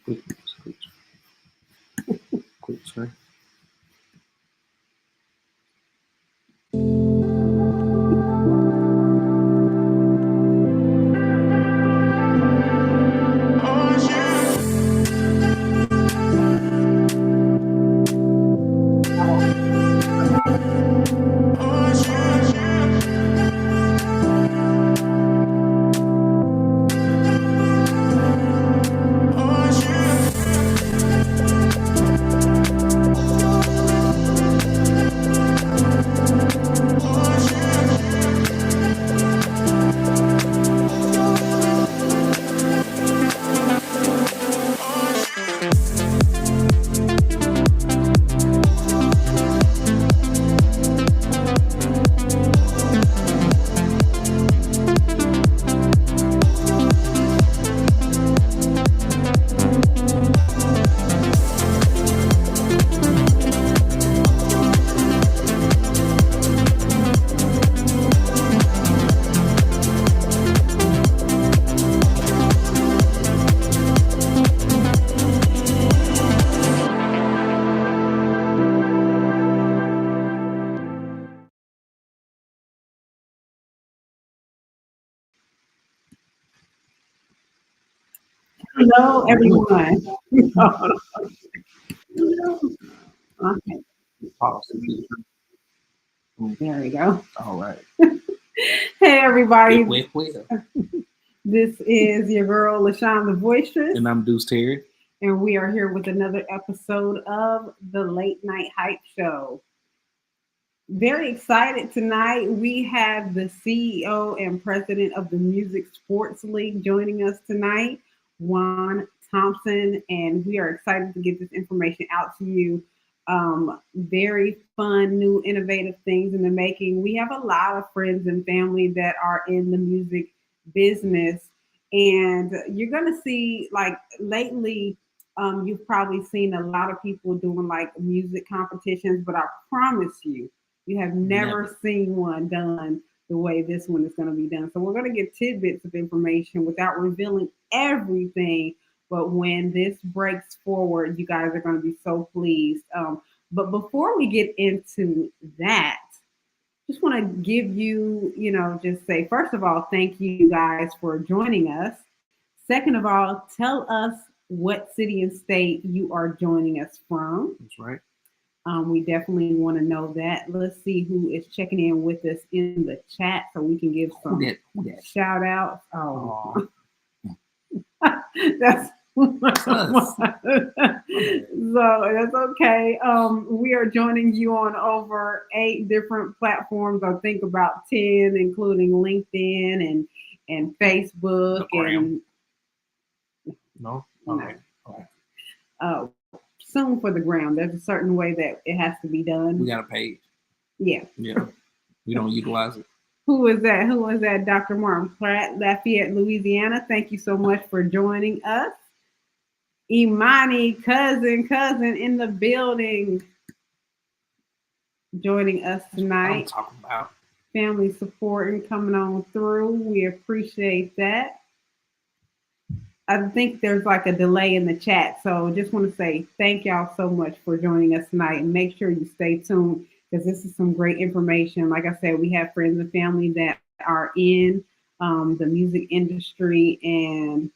Quick, sorry. Hello, everyone. Okay, Pause. there we go. All right. Hey, everybody. Well. This is your girl, LaShon the Boisterous, And I'm Deuce Terry. and we are here with another episode of the Late Night Hype Show. Very excited tonight. We have the CEO and president of the Music Sports League joining us tonight, Juan Thompson, and we are excited to get this information out to you. Very fun, new, innovative things in the making. We have a lot of friends and family that are in the music business, and you're going to see, like, lately, you've probably seen a lot of people doing like music competitions, but I promise you have never seen one done the way this one is going to be done. So we're going to get tidbits of information without revealing everything. But when this breaks forward, you guys are going to be so pleased. But before we get into that, just want to give you, just say, first of all, thank you guys for joining us. Second of all, tell us what city and state you are joining us from. That's right. We definitely want to know that. Let's see who is checking in with us in the chat so we can give some shout outs. Oh, that's so that's okay. We are joining you on over 8 different platforms. I think about 10, including LinkedIn and Facebook and no. Okay. Soon for the ground. There's a certain way that it has to be done. We got a page. Yeah. We don't utilize it. Who is that? Who is that? Dr. Martin Pratt, Lafayette, Louisiana. Thank you so much for joining us. Imani, cousin in the building, joining us tonight. I'm talking about family support and coming on through. We appreciate that. I think there's like a delay in the chat. So just want to say thank y'all so much for joining us tonight. And make sure you stay tuned because this is some great information. Like I said, we have friends and family that are in the music industry, and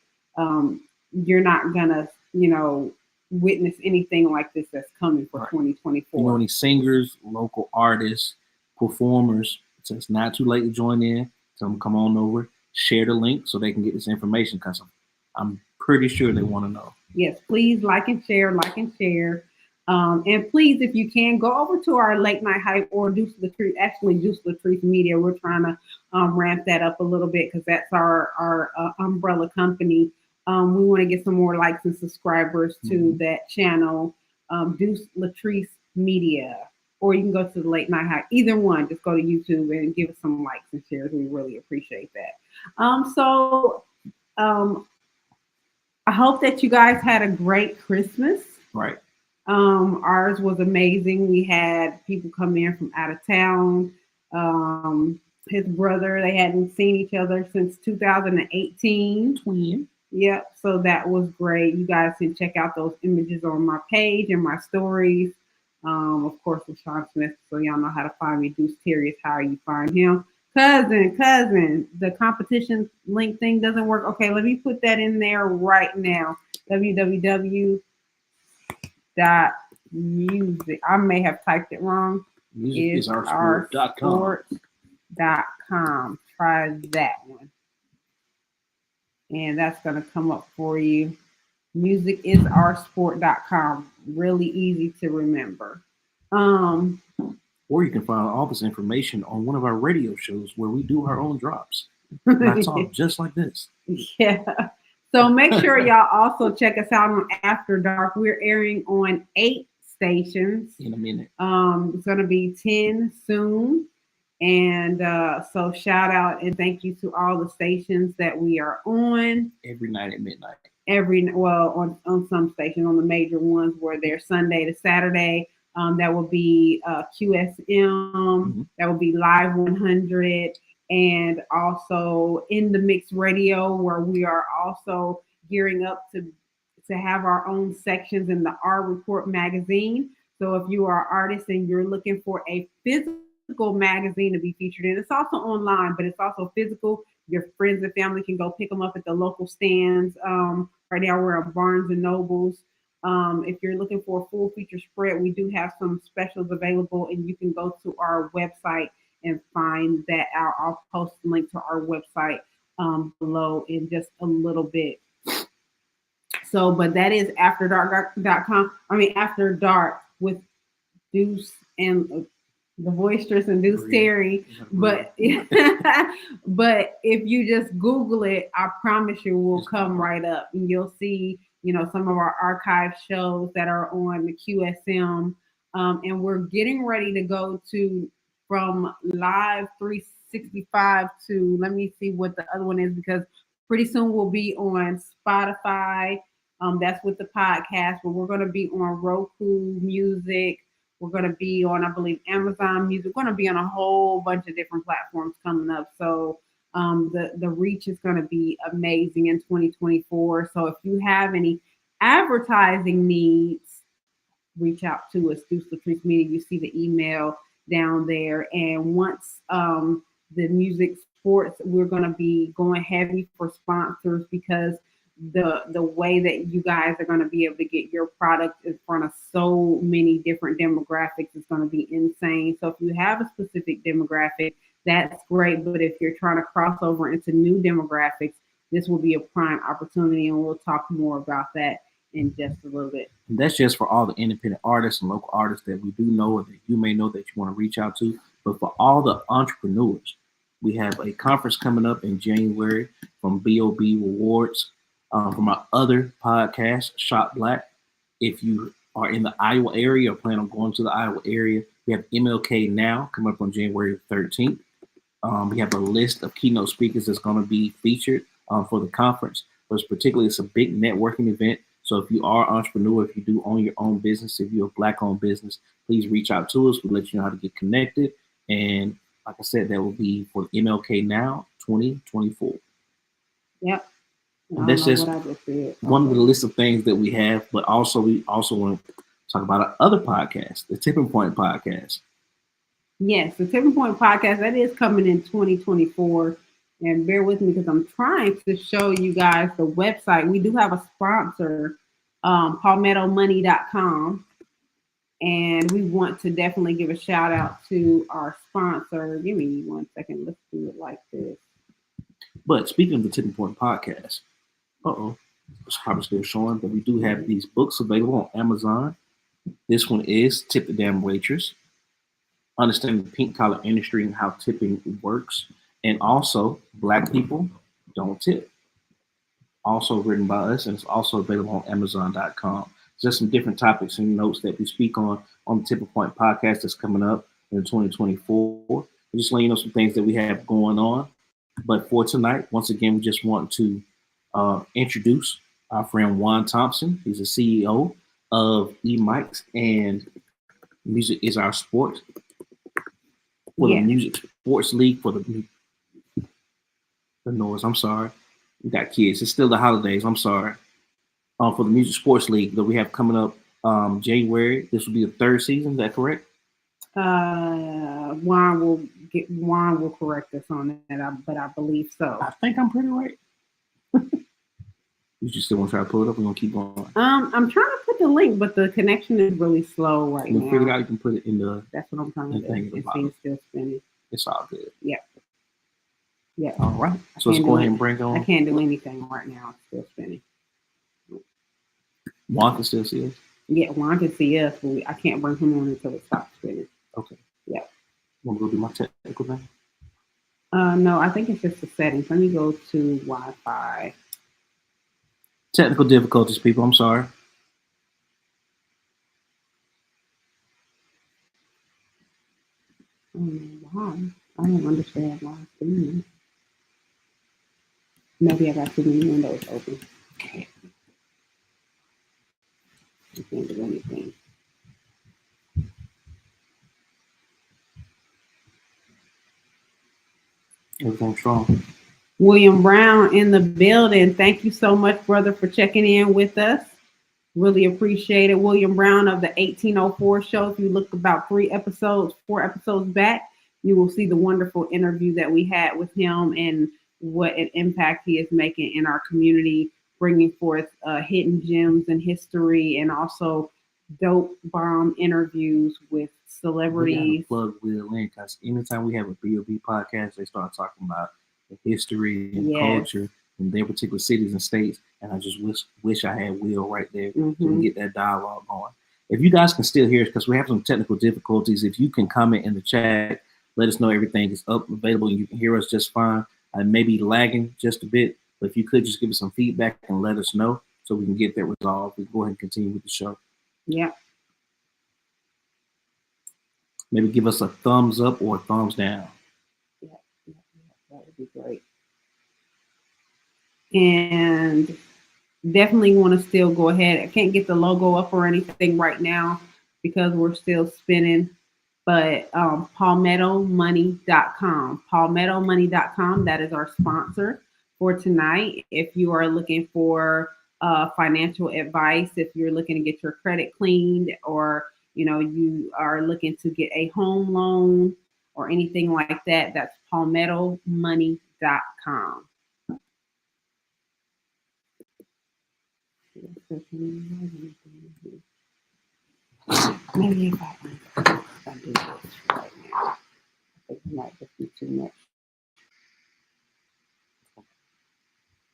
you're not going to, witness anything like this that's coming for 2024. Any singers, local artists, performers, so it's not too late to join in. Tell them come on over, share the link so they can get this information because I'm pretty sure they want to know. Yes, please like and share. And please, if you can, go over to our Late Night Hype or Deuce Latrice Media. We're trying to ramp that up a little bit because that's our umbrella company. We want to get some more likes and subscribers to that channel, Deuce Latrice Media. Or you can go to the Late Night Hype. Either one, just go to YouTube and give us some likes and shares. We really appreciate that. I hope that you guys had a great Christmas. Right. Ours was amazing. We had people come in from out of town. His brother, they hadn't seen each other since 2018. Twin. Yep. So that was great. You guys can check out those images on my page and my stories. Of course, LaShon Smith. So y'all know how to find me. Deuce Terry is how you find him. Cousin, the competition link thing doesn't work. Okay, let me put that in there right now. www.music. I may have typed it wrong. MusicisOurSport.com. Sport.com. Try that one. And that's going to come up for you. Musicisoursport.com. Really easy to remember. Um, Or you can find all this information on one of our radio shows where we do our own drops. And I talk just like this. Yeah. So make sure y'all also check us out on After Dark. We're airing on 8 stations. In a minute. It's going to be 10 soon. And so shout out and thank you to all the stations that we are on. Every night at midnight. On some stations, on the major ones where they're Sunday to Saturday. That will be QSM. Mm-hmm. That will be Live 100. And also In the Mix Radio, where we are also gearing up to have our own sections in the R Report magazine. So if you are an artist and you're looking for a physical magazine to be featured in, it's also online, but it's also physical. Your friends and family can go pick them up at the local stands. Right now we're on Barnes and Nobles. If you're looking for a full feature spread, we do have some specials available, and you can go to our website and find that out. I'll post a link to our website below in just a little bit. So, but that is afterdark.com. After Dark with Deuce and the boisterous and Deuce Terry. But but if you just Google it, I promise you will come right up, and you'll see, some of our archive shows that are on the QSM. And we're getting ready to go to from Live 365 to, let me see what the other one is, because pretty soon we'll be on Spotify. That's with the podcast, but we're going to be on Roku Music. We're going to be on, I believe, Amazon Music. We're going to be on a whole bunch of different platforms coming up. So the reach is going to be amazing in 2024. So if you have any advertising needs, reach out to us, Deuce Latrice Media. You see the email down there. And once the music sports, we're going to be going heavy for sponsors, because the way that you guys are going to be able to get your product in front of so many different demographics is going to be insane. So if you have a specific demographic, that's great. But if you're trying to cross over into new demographics, this will be a prime opportunity, and we'll talk more about that in just a little bit. And that's just for all the independent artists and local artists that we do know, or that you may know that you want to reach out to. But for all the entrepreneurs, we have a conference coming up in January from BOB Rewards. From our other podcast, Shop Black. If you are in the Iowa area or plan on going to the Iowa area, we have MLK Now coming up on January 13th. We have a list of keynote speakers that's going to be featured for the conference. But it's a big networking event. So if you are an entrepreneur, if you do own your own business, if you're a Black-owned business, please reach out to us. We'll let you know how to get connected. And like I said, that will be for MLK Now 2024. Yep. And that's just one of the list of things that we have, but we also want to talk about our other podcast, the Tipping Point Podcast. Yes, the Tipping Point Podcast, that is coming in 2024. And bear with me, because I'm trying to show you guys the website. We do have a sponsor, palmettomoney.com. And we want to definitely give a shout out to our sponsor. Give me 1 second. Let's do it like this. But speaking of the Tipping Point Podcast, it's probably still showing, but we do have these books available on Amazon. This one is Tip the Damn Waitress, Understanding the Pink Collar Industry and How Tipping Works, and also Black People Don't Tip. Also written by us, and it's also available on Amazon.com. Just some different topics and notes that we speak on the Tipping Point Podcast that's coming up in 2024. Just letting you know some things that we have going on. But for tonight, once again, we just want to introduce our friend Juan Thompson. He's the CEO of E-Mics and Music is Our Sport. For the Music Sports League, for the noise, I'm sorry. We got kids. It's still the holidays. I'm sorry. For the Music Sports League that we have coming up January. This will be the third season. Is that correct? Juan will correct us on that, but I believe so. I think I'm pretty right. You just still want to try to pull it up? We're gonna keep going. I'm trying to put the link, but the connection is really slow right now. Figure it out. You can put it in the. That's what I'm trying to do. It seems still spinning. It's all good. Yeah. Yeah. All right. So let's go ahead and bring on. I can't do anything right now. It's still spinning. Juan can still see us. Yeah, Juan can see us, but I can't bring him on until it stops spinning. Okay. Yeah. Want to go do my technical thing? No, I think it's just the settings. Let me go to Wi-Fi. Technical difficulties, people. I'm sorry. Why? I don't understand why it's doing it. Maybe I got too many windows open. I can't do anything. Everything's strong. William Brown in the building. Thank you so much, brother, for checking in with us. Really appreciate it. William Brown of the 1804 show. If you look about 4 episodes back, you will see the wonderful interview that we had with him and what an impact he is making in our community, bringing forth hidden gems in history and also dope bomb interviews with celebrities. Plug Will in because anytime we have a BOB podcast, they start talking about the history and culture in their particular cities and states. And I just wish I had Will right there so we can get that dialogue going. If you guys can still hear us, because we have some technical difficulties, if you can comment in the chat, let us know everything is up, available, and you can hear us just fine. I may be lagging just a bit, but if you could just give us some feedback and let us know so we can get that resolved. We can go ahead and continue with the show. Yeah. Maybe give us a thumbs up or a thumbs down. Yeah. That would be great. And definitely want to still go ahead. I can't get the logo up or anything right now because we're still spinning. But palmettomoney.com. Palmettomoney.com, that is our sponsor for tonight. If you are looking for financial advice, if you're looking to get your credit cleaned, or you are looking to get a home loan or anything like that, that's palmettomoney.com. Maybe if I do this right now, I think it might just be too much.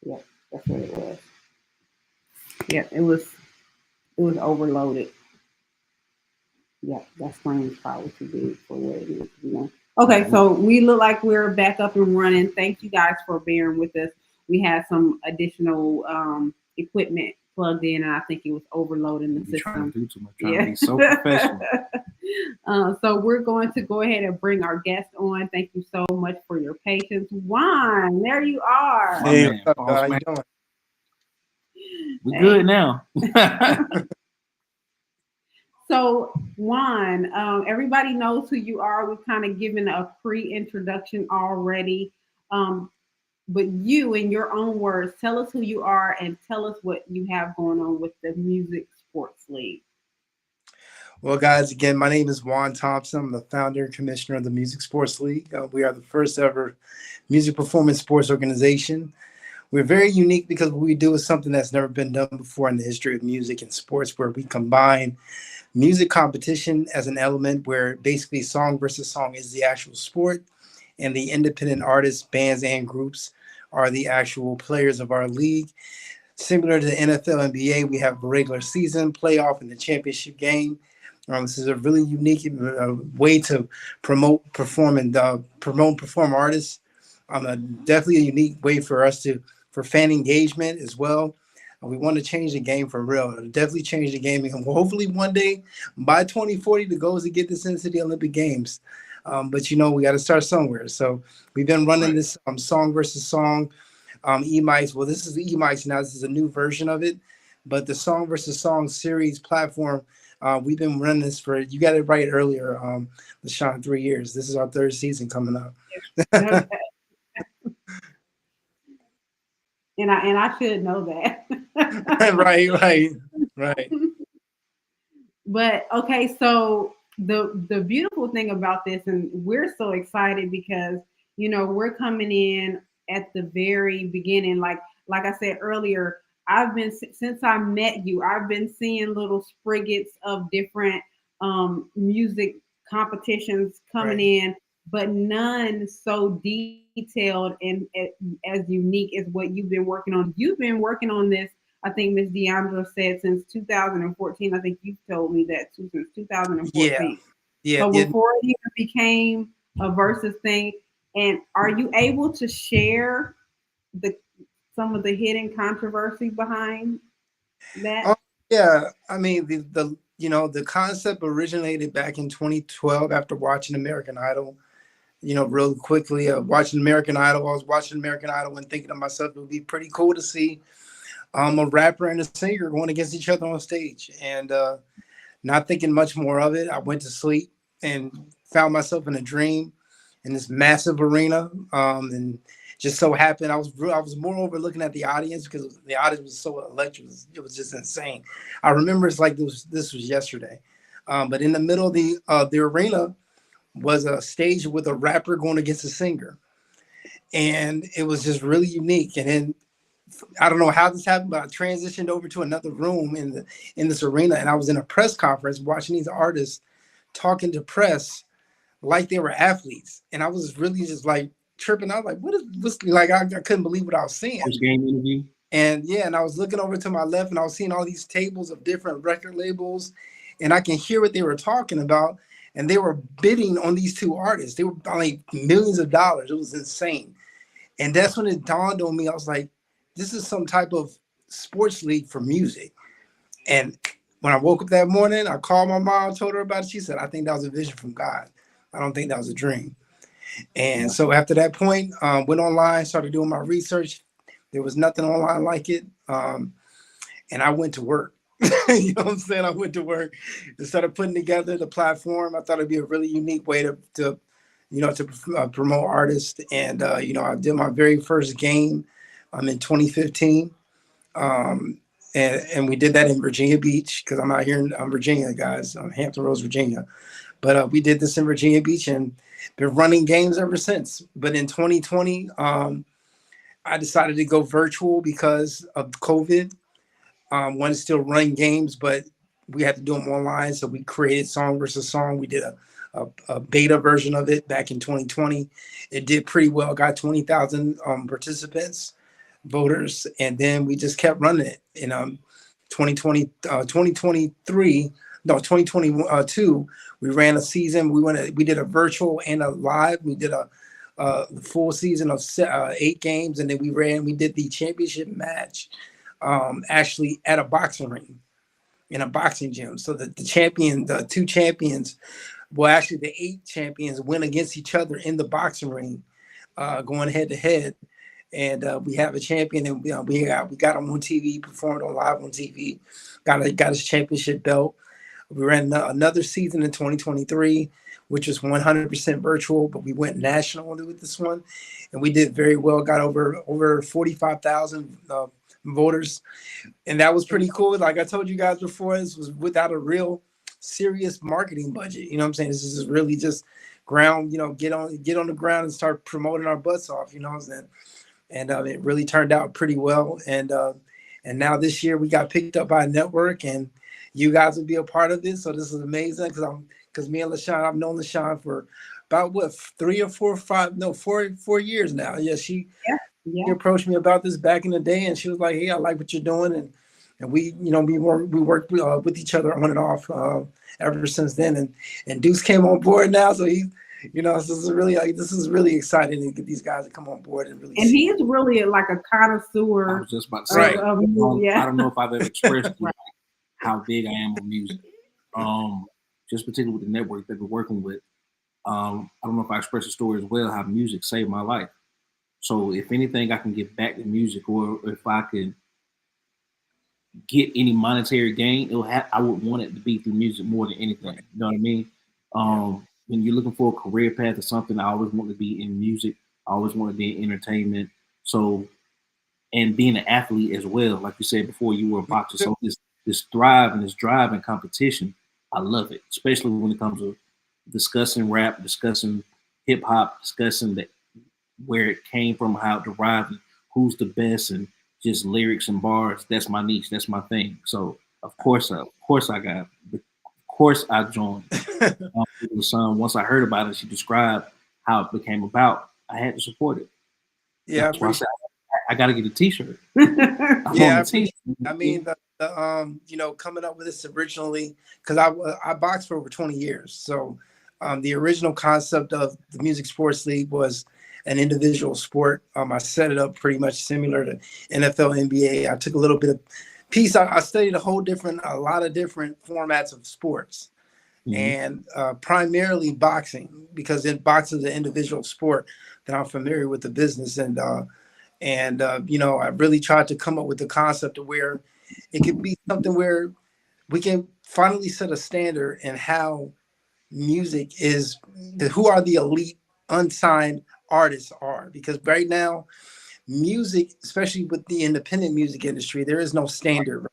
Yeah, that's what it was. Yeah, it was overloaded. Yeah, that screen is probably too big for what it needs to be on. Okay, so we look like we're back up and running. Thank you guys for bearing with us. We had some additional equipment plugged in, and I think it was overloading the system. Trying to do too much. Trying to be so professional. So we're going to go ahead and bring our guest on. Thank you so much for your patience. Juan, there you are. Hey, what's up, how you doing? We're good now. So Juan, everybody knows who you are. We've kind of given a pre-introduction already. But you, in your own words, tell us who you are and tell us what you have going on with the Music Sports League. Well, guys, again, my name is Juan Thompson. I'm the founder and commissioner of the Music Sports League. We are the first ever music performance sports organization. We're very unique because what we do is something that's never been done before in the history of music and sports, where we combine music competition as an element where basically song versus song is the actual sport, and the independent artists, bands, and groups are the actual players of our league. Similar to the NFL, NBA, we have a regular season, playoff, and the championship game. This is a really unique way to promote, perform artists. Definitely a unique way for us for fan engagement as well. We want to change the game for real. It'll definitely change the game. And hopefully one day, by 2040, the goal is to get this into the Olympic Games. But we got to start somewhere. So we've been running this song versus song e-mics. Well, this is the e-mics now. This is a new version of it. But the song versus song series platform, we've been running this for, you got it right earlier, LaShon, 3 years. This is our third season coming up. and I should know that. Right. But okay, so the beautiful thing about this, and we're so excited because we're coming in at the very beginning. Like I said earlier, I've been since I met you, I've been seeing little spriggets of different music competitions coming Right. in, but none so detailed and as unique as what you've been working on. You've been working on this, I think Miss Deandra said, since 2014. I think you told me that too, since Yeah. 2014. Yeah. So Yeah. before it even became a versus thing, and are you able to share the some of the hidden controversy behind that? Oh, yeah. I mean, the concept originated back in 2012 after watching American Idol. Real quickly, watching American Idol. I was watching American Idol and thinking to myself, it would be pretty cool to see a rapper and a singer going against each other on stage. And not thinking much more of it, I went to sleep and found myself in a dream in this massive arena. And just so happened, I was moreover looking at the audience because the audience was so electric. It was just insane. I remember it's like this was yesterday. But in the middle of the arena was a stage with a rapper going against a singer, and it was just really unique. And then I don't know how this happened, but I transitioned over to another room in this arena, and I was in a press conference watching these artists talking to press like they were athletes, and I was really just like tripping out, like what's like I couldn't believe what I was seeing. Post game interview. And yeah, and I was looking over to my left, and I was seeing all these tables of different record labels, and I can hear what they were talking about, and they were bidding on these two artists. They were like millions of dollars. It was insane. And that's when it dawned on me. I was like, this is some type of sports league for music. And when I woke up that morning, I called my mom, told her about it. She said, I think that was a vision from God. I don't think that was a dream. And so after that point, went online, started doing my research. There was nothing online like it. And I went to work. You know what I'm saying? I went to work and started putting together the platform. I thought it'd be a really unique way to promote artists. And, I did my very first game in 2015. And we did that in Virginia Beach because I'm out here in Virginia, guys, Hampton Roads, Virginia. But we did this in Virginia Beach and been running games ever since. But in 2020, I decided to go virtual because of COVID. Wanted to still run games, but we had to do them online. So we created Song versus Song. We did a beta version of it back in 2020. It did pretty well. Got 20,000 participants, voters, and then we just kept running it. In 2023, no, 2022, we ran a season. We did a virtual and a live. We did a full season of 8 games, and then we did the championship match actually at a boxing ring in a boxing gym. So the two champions, well, actually the 8 champions went against each other in the boxing ring, going head to head. And we have a champion, and we got him on TV, performed on live on TV, got his championship belt. We ran another season in 2023, which was 100% virtual, but we went national with this one, and we did very well. Got over 45,000 voters, and that was pretty cool. Like I told you guys before, this was without a real serious marketing budget. You know what I'm saying? This is really just ground. Get on the ground and start promoting our butts off. You know what I'm saying? And it really turned out pretty well. And now this year we got picked up by a network, and you guys will be a part of this. So this is amazing because me and LaShon, I've known LaShon for about 4 years now. Yeah, she approached me about this back in the day, and she was like, "Hey, I like what you're doing," and we worked with each other on and off ever since then. And Deuce came on board now, so he. This is really exciting to get these guys to come on board and really. And he's really like a connoisseur. I was just about to say, I don't know if I've ever expressed how big I am on music. Just particularly with the network that we're working with. I don't know if I expressed the story as well, how music saved my life. So if anything, I can give back to music, or if I can get any monetary gain, I would want it to be through music more than anything. You know what I mean? When you're looking for a career path or something, I always want to be in music. I always want to be in entertainment. So and being an athlete as well. Like you said before, you were a boxer, so this thrive and this drive and competition, I love it, especially when it comes to discussing rap, discussing hip hop, discussing that where it came from, how it derived, and who's the best, and just lyrics and bars. That's my niche. That's my thing. So of course I joined. LaShon, once I heard about it, she described how it became about. I had to support it. Yeah, That's why I said I got to get a T-shirt. yeah. I mean, coming up with this originally, because I boxed for over 20 years. So the original concept of the Music Sports League was an individual sport. I set it up pretty much similar to NFL, NBA. I took a little bit of piece. I studied a lot of different formats of sports, and primarily boxing, because in boxing is an individual sport that I'm familiar with the business, and I really tried to come up with the concept of where it could be something where we can finally set a standard in how music is, who are the elite unsigned artists are. Because right now, music, especially with the independent music industry, there is no standard.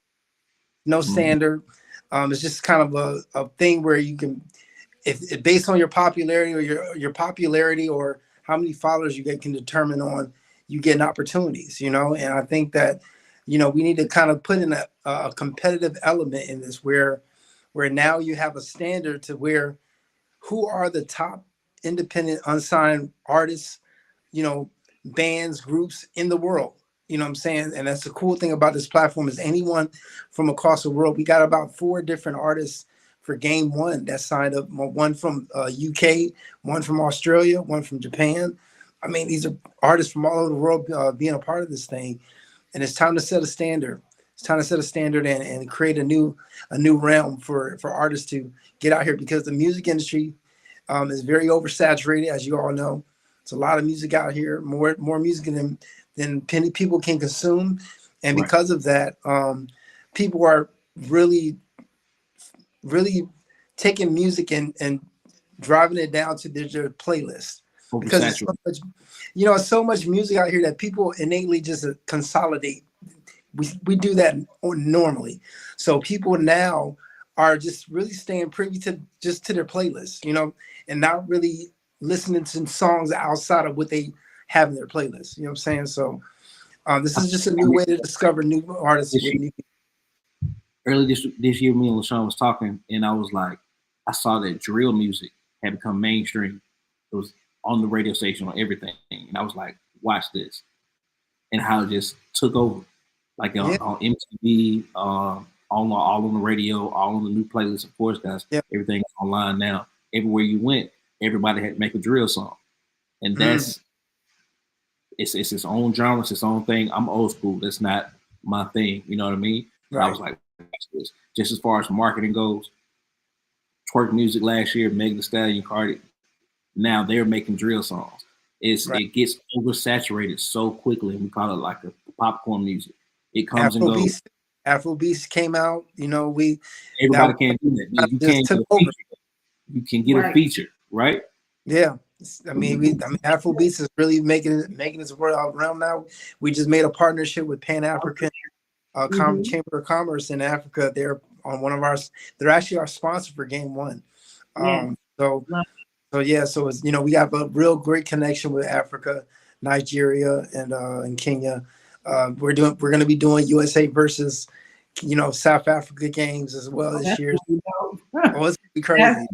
No standard. It's just kind of a thing where you can, if based on your popularity or your popularity or how many followers you get, can determine on you getting opportunities, And I think that, we need to kind of put in a competitive element in this where now you have a standard to where who are the top independent unsigned artists, bands, groups in the world. You know what I'm saying? And that's the cool thing about this platform is anyone from across the world. We got about 4 different artists for game 1 that signed up. One from UK, one from Australia, one from Japan. I mean, these are artists from all over the world being a part of this thing. And it's time to set a standard. It's time to set a standard and create a new realm for artists to get out here, because the music industry is very oversaturated, as you all know. It's a lot of music out here, more music than people can consume. And because of that, people are really, really taking music and driving it down to their playlist. Because it's so much, it's so much music out here that people innately just consolidate. We do that normally. So people now are just really staying privy to their playlist, and not really listening to songs outside of what they have in their playlist. You know what I'm saying? So this is just a new way to discover new artists. Early this year, me and LaShon was talking, and I was like, I saw that drill music had become mainstream. It was on the radio station, on everything, and I was like, watch this, and how it just took over, like on MTV, all on the radio, all on the new playlists. Of course, guys, everything's online now. Everywhere you went, everybody had to make a drill song, and that's it's its own genre, it's its own thing. I'm old school. That's not my thing. You know what I mean? Right. I was like, just as far as marketing goes, twerk music last year, Megan Thee Stallion, Cardi. Now they're making drill songs. It gets oversaturated so quickly, and we call it like a popcorn music. It comes and goes. Afrobeats came out. Everybody can't do that. You can't get a feature. You can get a feature, right? Yeah. I mean, Afrobeats is really making its word out around now. We just made a partnership with Pan African Chamber of Commerce in Africa. They're on they're actually our sponsor for game 1. So it's, we have a real great connection with Africa, Nigeria, and Kenya. We're going to be doing USA versus South Africa games as well this year. Oh, it's gonna be crazy.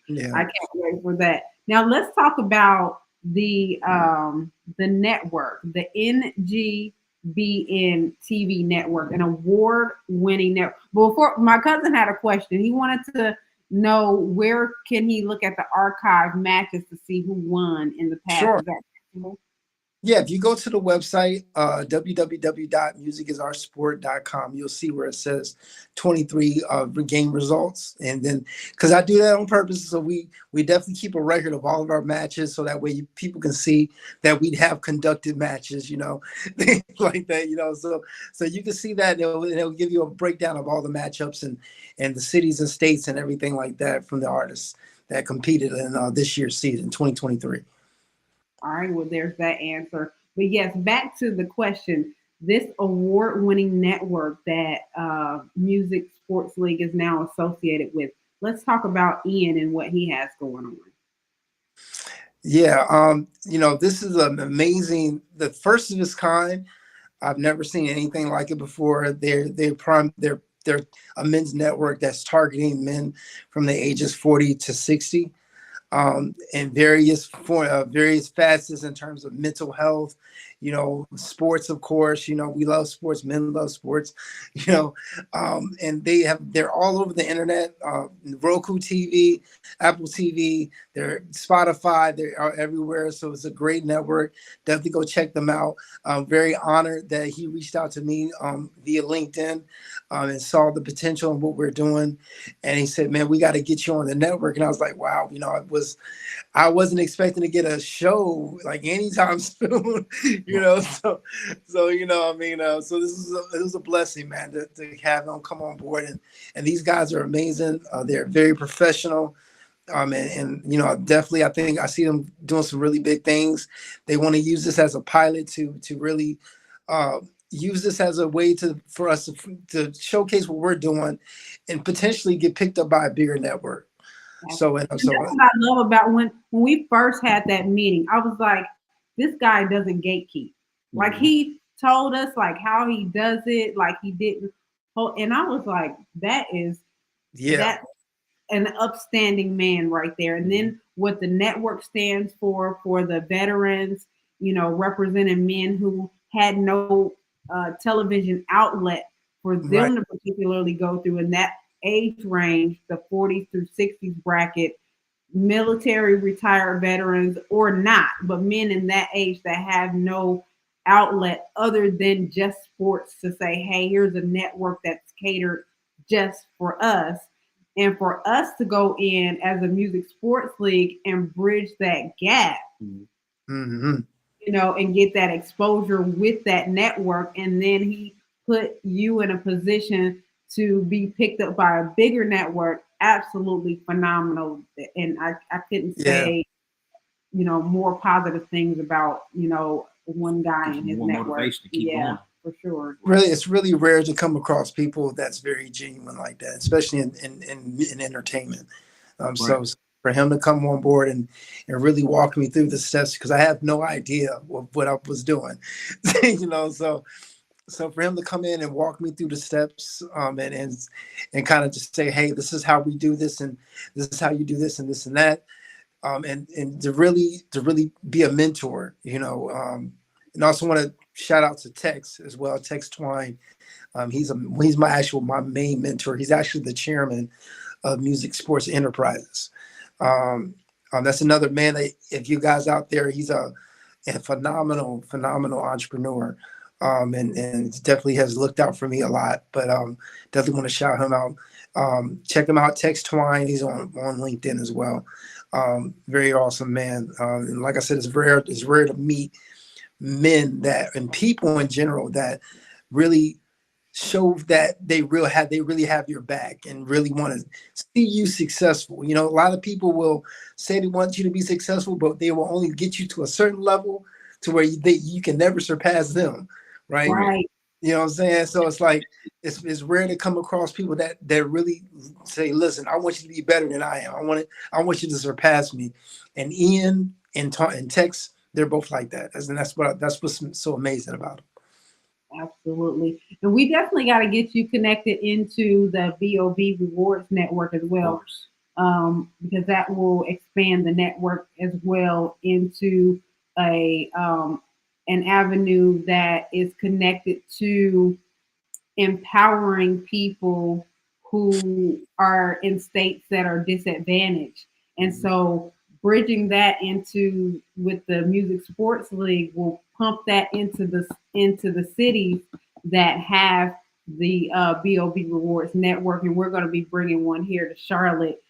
Yeah, I can't wait for that. Now let's talk about the network, the NGBN TV network, an award-winning network. Before, my cousin had a question. He wanted to know where can he look at the archive matches to see who won in the past. Sure. Yeah, if you go to the website, www.musicisoursport.com, you'll see where it says 23 game results. And then, because I do that on purpose, so we definitely keep a record of all of our matches, so that way people can see that we have conducted matches, things like that, so you can see that. It'll give you a breakdown of all the matchups and the cities and states and everything like that from the artists that competed in this year's season, 2023. All right, well, there's that answer. But yes, back to the question. This award-winning network that Music Sports League is now associated with. Let's talk about Ian and what he has going on. Yeah, this is an amazing, the first of its kind. I've never seen anything like it before. They're a men's network that's targeting men from the ages 40 to 60, in various facets in terms of mental health, sports, of course. We love sports, men love sports, and they're all over the internet, Roku TV, Apple TV, they're Spotify, they're everywhere. So it's a great network. Definitely go check them out. I'm very honored that he reached out to me via LinkedIn and saw the potential in what we're doing. And he said, man, we got to get you on the network. And I was like, wow, I wasn't expecting to get a show like anytime soon, So so it was a blessing, man, to have them come on board, and these guys are amazing. They're very professional, and definitely I think I see them doing some really big things. They want to use this as a pilot to really use this as a way for us to showcase what we're doing, and potentially get picked up by a bigger network. So that's what I love about when we first had that meeting. I was like, this guy doesn't gatekeep. Like he told us like how he does it, like he didn't. And I was like, that's an upstanding man right there. And then what the network stands for the veterans, representing men who had no television outlet for them to particularly go through in that age range, the 40s through 60s bracket, military retired veterans or not, but men in that age that have no outlet other than just sports to say, hey, here's a network that's catered just for us. And for us to go in as a music sports league and bridge that gap, and get that exposure with that network. And then he put you in a position to be picked up by a bigger network. Absolutely phenomenal. And I couldn't say, more positive things about, one guy in his network. Yeah, for sure. Really, it's really rare to come across people that's very genuine like that, especially in entertainment. So for him to come on board and really walk me through the steps, because I have no idea what I was doing, So for him to come in and walk me through the steps, and kind of just say, hey, this is how we do this, and this is how you do this, and this and that, and to really be a mentor, and also want to shout out to Tex as well, Tex Twine. He's my main mentor. He's actually the chairman of Music Sports Enterprises. That's another man that, if you guys out there, he's a phenomenal entrepreneur. And definitely has looked out for me a lot, but definitely want to shout him out. Check him out, Tex Twine. He's on LinkedIn as well. Very awesome man. And like I said, it's rare to meet men and people in general that really show that they really have your back and really want to see you successful. A lot of people will say they want you to be successful, but they will only get you to a certain level to where you can never surpass them. Right. You know what I'm saying? So it's like, it's rare to come across people that really say, listen, I want you to be better than I am. I want you to surpass me. And Ian and Tex, they're both like that. And that's what's so amazing about them. Absolutely. And we definitely got to get you connected into the BOB Rewards Network as well. Because that will expand the network as well into an avenue that is connected to empowering people who are in states that are disadvantaged. And so bridging that with the Music Sports League will pump that into the cities that have the BOB Rewards Network. And we're going to be bringing one here to Charlotte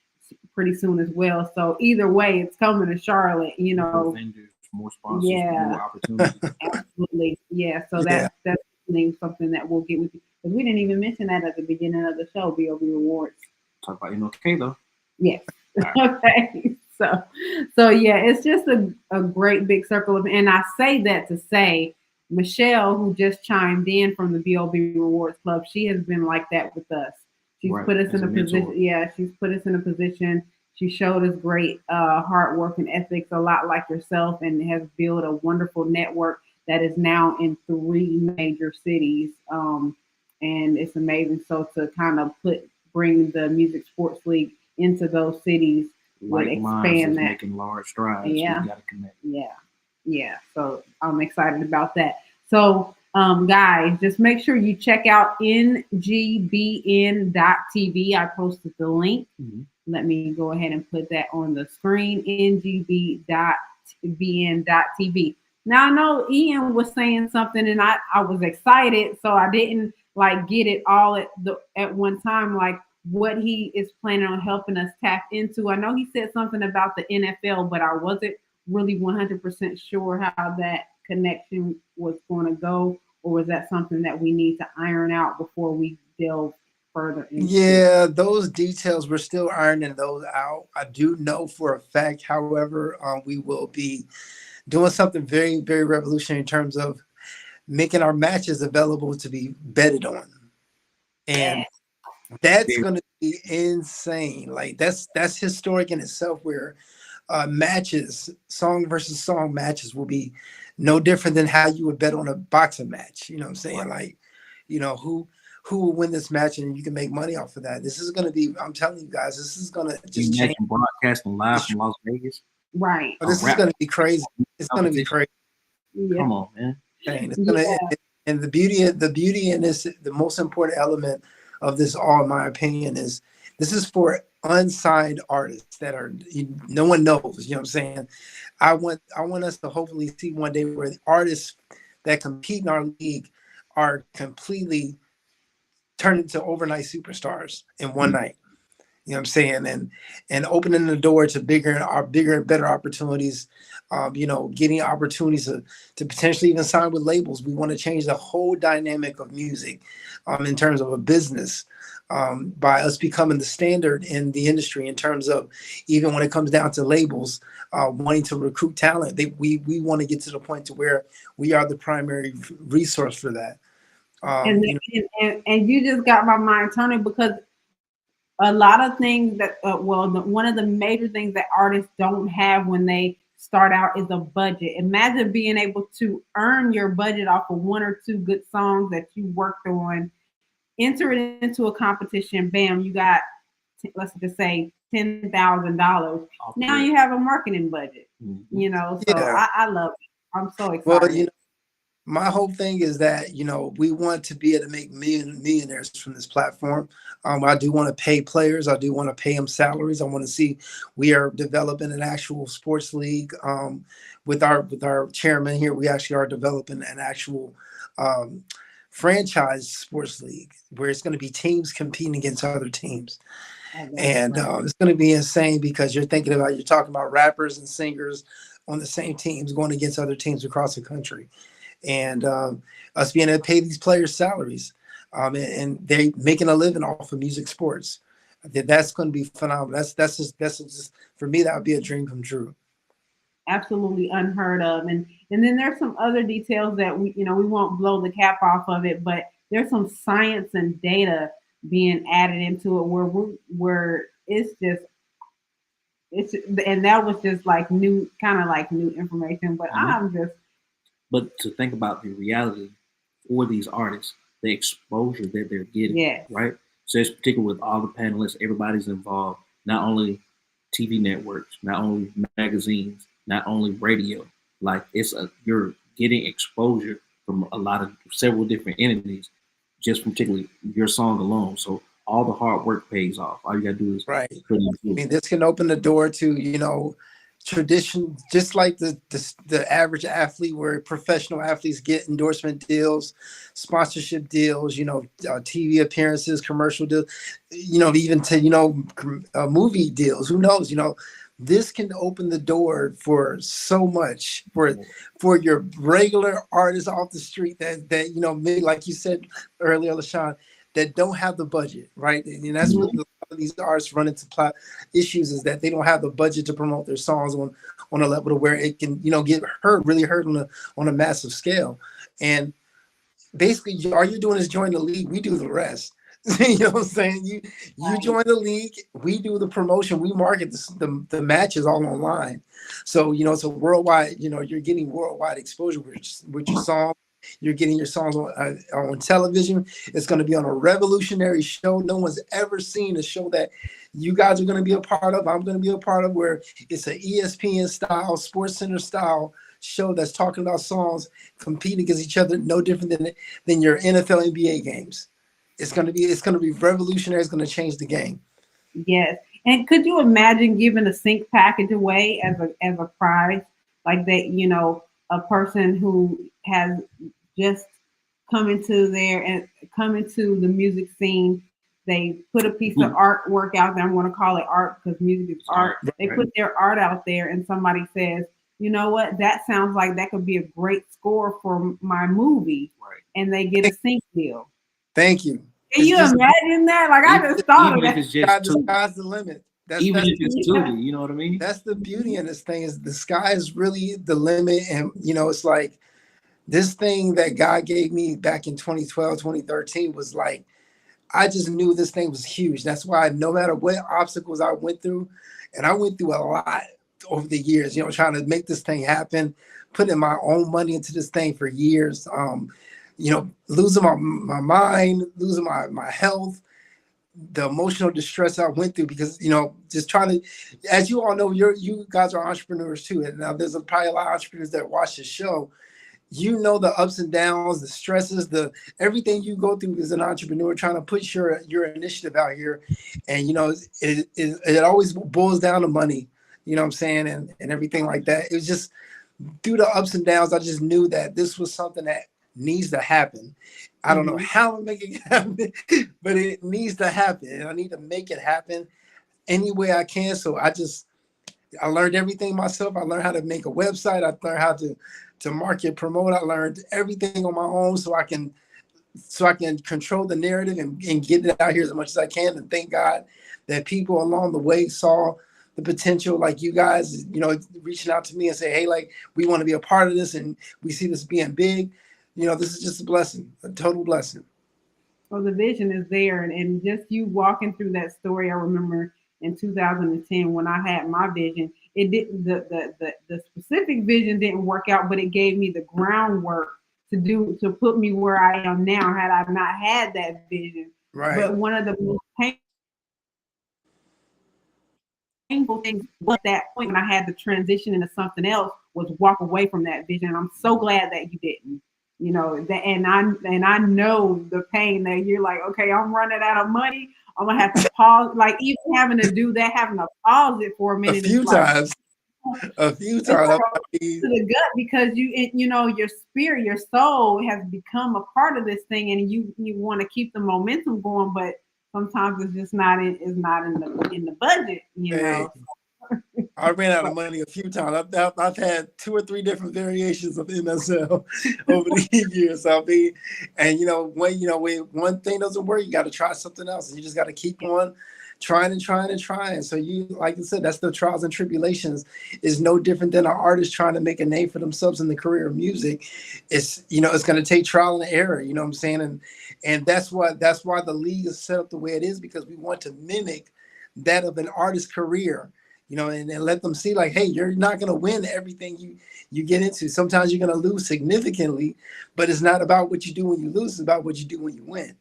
pretty soon as well. So either way, it's coming to Charlotte, more sponsors, more opportunities. Absolutely. Yeah. So that's something that we'll get with you. Because we didn't even mention that at the beginning of the show, BOB Rewards. Talk about MLK though. Yes. Right. Okay. So yeah, it's just a great big circle of, and I say that to say Michelle, who just chimed in from the BOB Rewards Club, she has been like that with us. She's Right. put us As in a a mentor. position. Yeah, she's put us in a position. She showed us great hard work and ethics, a lot like yourself, and has built a wonderful network that is now in 3 major cities. And it's amazing. So to kind of bring the Music Sports League into those cities would Like minds expand is that. making large strides. Yeah. We got to connect. Yeah. Yeah. So I'm excited about that. So, guys, just make sure you check out ngbn.tv. I posted the link. Mhm. Let me go ahead and put that on the screen, ngbn.tv. Now, I know Ian was saying something and I was excited, so I didn't like get it all at one time, like what he is planning on helping us tap into. I know he said something about the NFL, but I wasn't really 100% sure how that connection was going to go, or was that something that we need to iron out before we delve further into? Yeah, those details, we're still ironing those out. I do know for a fact, however, we will be doing something very, very revolutionary in terms of making our matches available to be betted on. And that's going to be insane. Like that's historic in itself, where matches, song versus song matches, will be no different than how you would bet on a boxing match. You know what I'm saying? Like, who will win this match, and you can make money off of that. This is going to be, I'm telling you guys, this is going to just change. Broadcasting live from Las Vegas. Right. This is going to be crazy. It's going to be crazy. Yeah. Come on, man. It's gonna, and the beauty in this, the most important element of this all, in my opinion, is this is for unsigned artists that are, no one knows. You know what I'm saying? I want us to hopefully see one day where the artists that compete in our league are completely turned into overnight superstars in one night. You know what I'm saying? And opening the door to bigger and better opportunities, getting opportunities to potentially even sign with labels. We want to change the whole dynamic of music in terms of a business, by us becoming the standard in the industry in terms of, even when it comes down to labels, wanting to recruit talent. We want to get to the point to where we are the primary resource for that. And you just got my mind turning, because a lot of things that one of the major things that artists don't have when they start out is a budget. Imagine being able to earn your budget off of 1 or 2 good songs that you worked on, enter it into a competition, bam, you got, let's just say, $10,000. Now you have a marketing budget. So I love it. I'm so excited. Well, my whole thing is that, we want to be able to make millionaires from this platform. I do want to pay players. I do want to pay them salaries. I want to see we are developing an actual sports league. With our chairman here, we actually are developing an actual franchise sports league where it's going to be teams competing against other teams. And it's going to be insane, because you're talking about rappers and singers on the same teams going against other teams across the country. And us being able to pay these players salaries, and they're making a living off of music sports. That's going to be phenomenal. That's just for me, that would be a dream come true. Absolutely unheard of. And then there's some other details that we won't blow the cap off of it, but there's some science and data being added into it where it's and that was just like new information. But But to think about the reality for these artists, the exposure that they're getting, right? So it's particularly with all the panelists, everybody's involved, not only TV networks, not only magazines, not only radio. Like you're getting exposure from several different entities, just from particularly your song alone. So all the hard work pays off. All you gotta do is right. This can open the door to, tradition, just like the average athlete, where professional athletes get endorsement deals, sponsorship deals, TV appearances, commercial deals, even to movie deals. Who knows? This can open the door for so much for your regular artists off the street that maybe, like you said earlier, LaShon, that don't have the budget, right? And that's what of these artists run into issues is that they don't have the budget to promote their songs on a level to where it can, get really heard on a massive scale. And basically, all you're doing is join the league. We do the rest. You know what I'm saying? You join the league. We do the promotion. We market the matches all online. So it's a worldwide. You're getting worldwide exposure with your song. You're getting your songs on television. It's going to be on a revolutionary show. No one's ever seen a show that you guys are going to be a part of. I'm going to be a part of, where it's an ESPN style, Sports Center style show that's talking about songs, competing against each other, no different than your NFL, NBA games. It's going to be revolutionary. It's going to change the game. Yes. And could you imagine giving a sync package away as a prize like that? A person who has just come into the music scene. They put a piece of artwork out there. I'm going to call it art because music is art. They put their art out there, and somebody says, you know what? That sounds like that could be a great score for my movie, and they get a sync deal. Thank you. Can you imagine that? Like, I just thought of that. The sky's the limit. Even if it's Tubi, you know what I mean? That's the beauty in this thing, is the sky is really the limit. And, it's like this thing that God gave me back in 2012, 2013 was like, I just knew this thing was huge. That's why no matter what obstacles I went through, and I went through a lot over the years, trying to make this thing happen, putting my own money into this thing for years, losing my mind, losing my health, the emotional distress I went through because, just trying to, as you all know, you guys are entrepreneurs too. And now there's probably a lot of entrepreneurs that watch this show. The ups and downs, the stresses, everything you go through as an entrepreneur, trying to put your initiative out here. And, it always boils down to money, you know what I'm saying? And everything like that. It was just through the ups and downs. I just knew that this was something that needs to happen. I don't know how to make it happen, but it needs to happen. And I need to make it happen any way I can. So I learned everything myself. I learned how to make a website. I learned how to market, promote. I learned everything on my own so I can control the narrative and get it out here as much as I can. And thank God that people along the way saw the potential, like you guys, reaching out to me and say, hey, like, we want to be a part of this and we see this being big. This is just a blessing, a total blessing. Well, the vision is there. And just you walking through that story, I remember in 2010 when I had my vision, it didn't, the specific vision didn't work out, but it gave me the groundwork to put me where I am now had I not had that vision. Right. But one of the most painful things was that point when I had to transition into something else was walk away from that vision. I'm so glad that you didn't. And I know the pain that you're like, okay, I'm running out of money. I'm gonna have to pause, like even having to do that, having to pause it for a minute. A few times. To the gut, because your spirit, your soul has become a part of this thing, and you want to keep the momentum going, but sometimes it's just not in the budget. Hey. I ran out of money a few times. I've had 2 or 3 different variations of MSL over the years. When one thing doesn't work, you got to try something else, and you just got to keep on trying and trying and trying. So like I said, that's the trials and tribulations. Is no different than an artist trying to make a name for themselves in the career of music. It's it's going to take trial and error. You know what I'm saying? And that's why the league is set up the way it is, because we want to mimic that of an artist's career. And let them see, like, hey, you're not going to win everything you get into. Sometimes you're going to lose significantly, but it's not about what you do when you lose. It's about what you do when you win.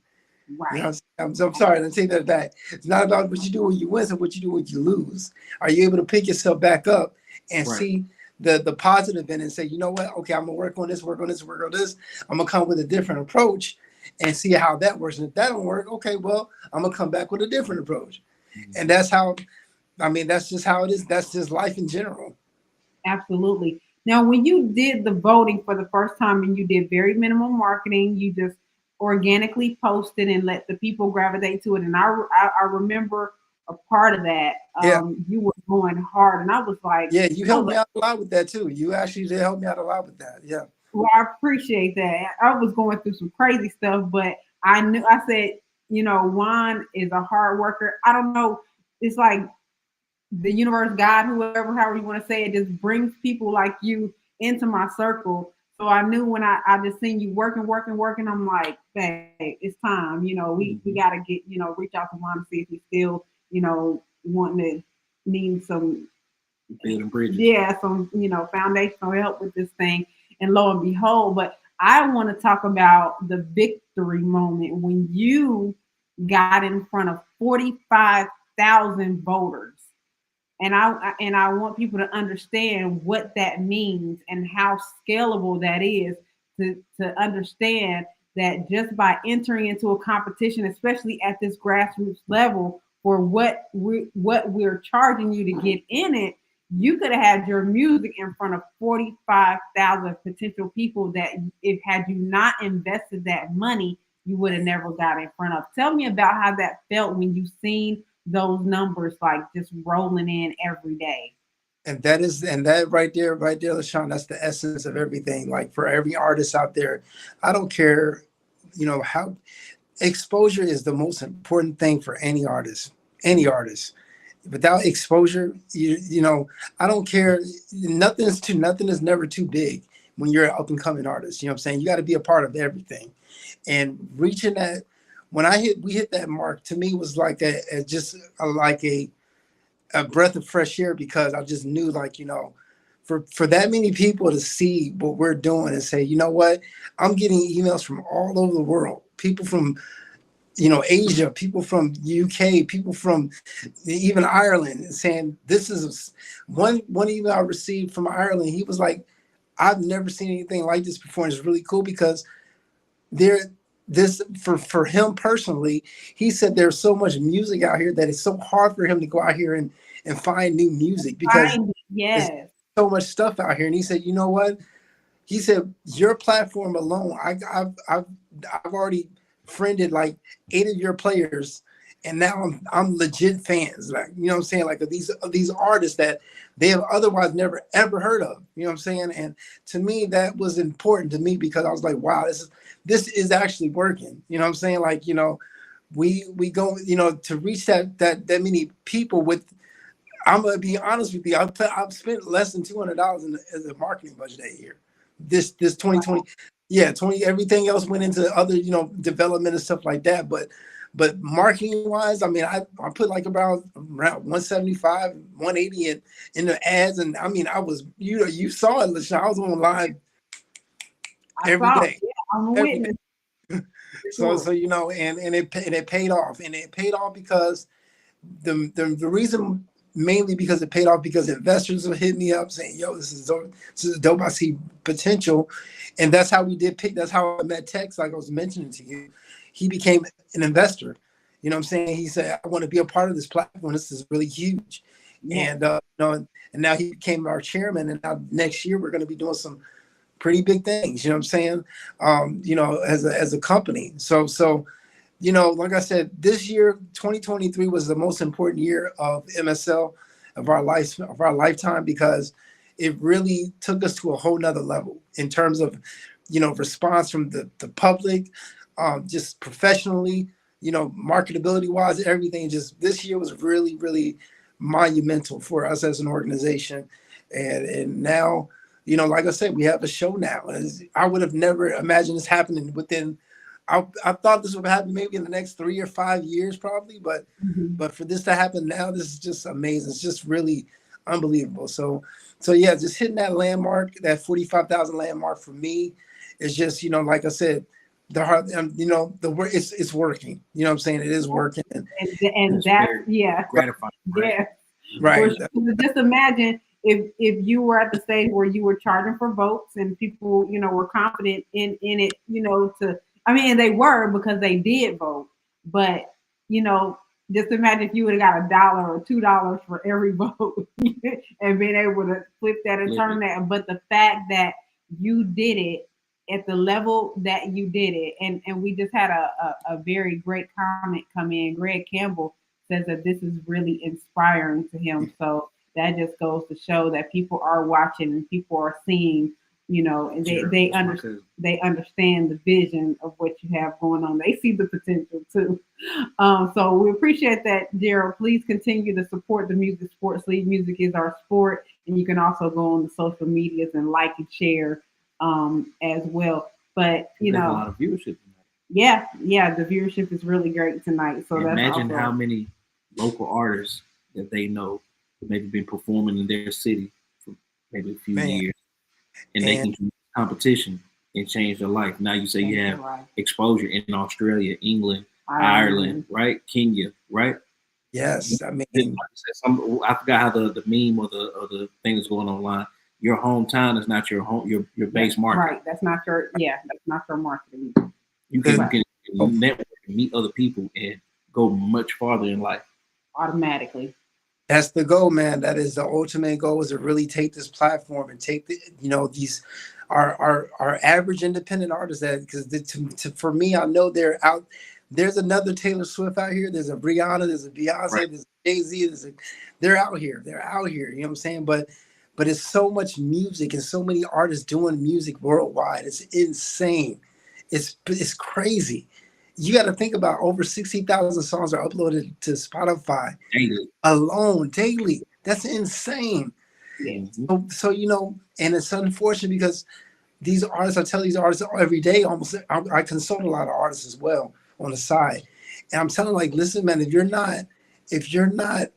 Right. I'm sorry to take that back. It's not about what you do when you win, it's what you do when you lose. Are you able to pick yourself back up and see the positive in it and say, you know what? Okay, I'm going to work on this. I'm going to come with a different approach and see how that works. And if that don't work, okay, well, I'm going to come back with a different approach. And that's just how it is. That's just life in general. Absolutely. Now, when you did the voting for the first time and you did very minimal marketing, you just organically posted and let the people gravitate to it. And I remember a part of that. You were going hard, and I was like, yeah, you helped me out a lot with that too. You actually did help me out a lot with that. Yeah. Well, I appreciate that. I was going through some crazy stuff, but I said, Juan is a hard worker. I don't know. It's like the universe, God, whoever, however you want to say it, just brings people like you into my circle. So I knew when I just seen you working, I'm like, hey, it's time. We gotta get, reach out to Juan to see if he's still, wanting to need some building bridges. Yeah, some, foundational help with this thing. And lo and behold, but I want to talk about the victory moment when you got in front of 45,000 voters. And I want people to understand what that means and how scalable that is to understand that just by entering into a competition, especially at this grassroots level, for what we're charging you to get in it, you could have had your music in front of 45,000 potential people that if had you not invested that money, you would have never got in front of. Tell me about how that felt when you seen those numbers like just rolling in every day. And that right there, LaShon, that's the essence of everything. Like for every artist out there, I don't care, how exposure is the most important thing for any artist. Any artist. Without exposure, I don't care. Nothing is never too big when you're an up and coming artist. You know what I'm saying? You got to be a part of everything. And reaching that, when we hit that mark, to me was like a breath of fresh air, because I just knew, like, for that many people to see what we're doing and say, you know what, I'm getting emails from all over the world, people from Asia, people from UK, people from even Ireland, saying this is one email I received from Ireland. He was like, I've never seen anything like this before. And it's really cool because for him personally, he said there's so much music out here that it's so hard for him to go out here and find new music because there's so much stuff out here. And he said, you know what? He said, your platform alone, I've already friended like 8 of your players, and now I'm legit fans. Like, you know what I'm saying? Like these artists that they have otherwise never ever heard of. You know what I'm saying? And to me, that was important to me because I was like, wow, this is actually working. You know what I'm saying? Like, we go, to reach that many people with. I'm gonna be honest with you. I've spent less than $200 as a marketing budget that year. This 2020, yeah, 20. Everything else went into other, development and stuff like that. But marketing wise, I mean, I put like around 175, 180 in the ads, and I mean, I was, you saw it, LaShon. I was on live every day. Yeah, I'm a witness. So and it paid off, and it paid off because the reason. Mainly because it paid off because investors would hit me up saying, yo, this is dope. I see potential. And that's how we did pick. That's how I met Tex, like I was mentioning to you. He became an investor. You know what I'm saying? He said, I want to be a part of this platform. This is really huge. Yeah. And now he became our chairman. And now next year we're going to be doing some pretty big things. You know what I'm saying? As a company. So like I said, this year, 2023 was the most important year of MSL of our lifetime, because it really took us to a whole nother level in terms of, response from the public, just professionally, marketability wise, everything. Just this year was really, really monumental for us as an organization. And now, like I said, we have a show now. I would have never imagined this happening within. I thought this would happen maybe in the next 3 or 5 years, probably, but for this to happen now, this is just amazing. It's just really unbelievable. So yeah, just hitting that landmark, that 45,000 landmark for me is just, like I said, the heart, the work, it's working. You know what I'm saying? It is working, and that's gratifying. Right. Just imagine if you were at the stage where you were charging for votes and people, were confident in it, they were, because they did vote. But, just imagine if you would have got $1 or $2 for every vote and been able to flip that and turn that. But the fact that you did it at the level that you did it, and we just had a very great comment come in. Greg Campbell says that this is really inspiring to him. So that just goes to show that people are watching and people are seeing you know, and Sure, they that's my understand. cousin. They understand the vision of what you have going on. They see the potential too. So we appreciate that, Gerald. Please continue to support the Music Sports League. Music is our sport, and you can also go on the social medias and like and share as well. But you There's a know, lot of viewership. yeah, yeah, the viewership is really great tonight. So that's Imagine how also many local artists that they know that maybe been performing in their city for maybe a few Man, years, and they and can do competition and change their life. Now you say you have right. exposure in Australia, England, Ireland, Ireland. right? Kenya, right? yes, I Like mean, I said, I forgot how the meme or the thing that's going online. Your hometown is not your home your base market. Right. That's not your that's not your marketing. You can the, Right. you network and meet other people and go much farther in life. Automatically. that's the goal, man. That is the ultimate goal, is to really take this platform and take the, these our average independent artists, that because for me, I know they're out. There's another Taylor Swift out here. There's a Rihanna. There's a Beyonce. Right. There's a Jay-Z. They're out here. They're out here. You know what I'm saying? But it's so much music and so many artists doing music worldwide. It's insane. It's crazy. You got to think about over 60,000 songs are uploaded to Spotify Daily. alone daily. That's insane. Yeah. So and it's unfortunate because these artists, I tell these artists every day, almost, I consult a lot of artists as well on the side, and I'm telling them, like, listen, man, if you're not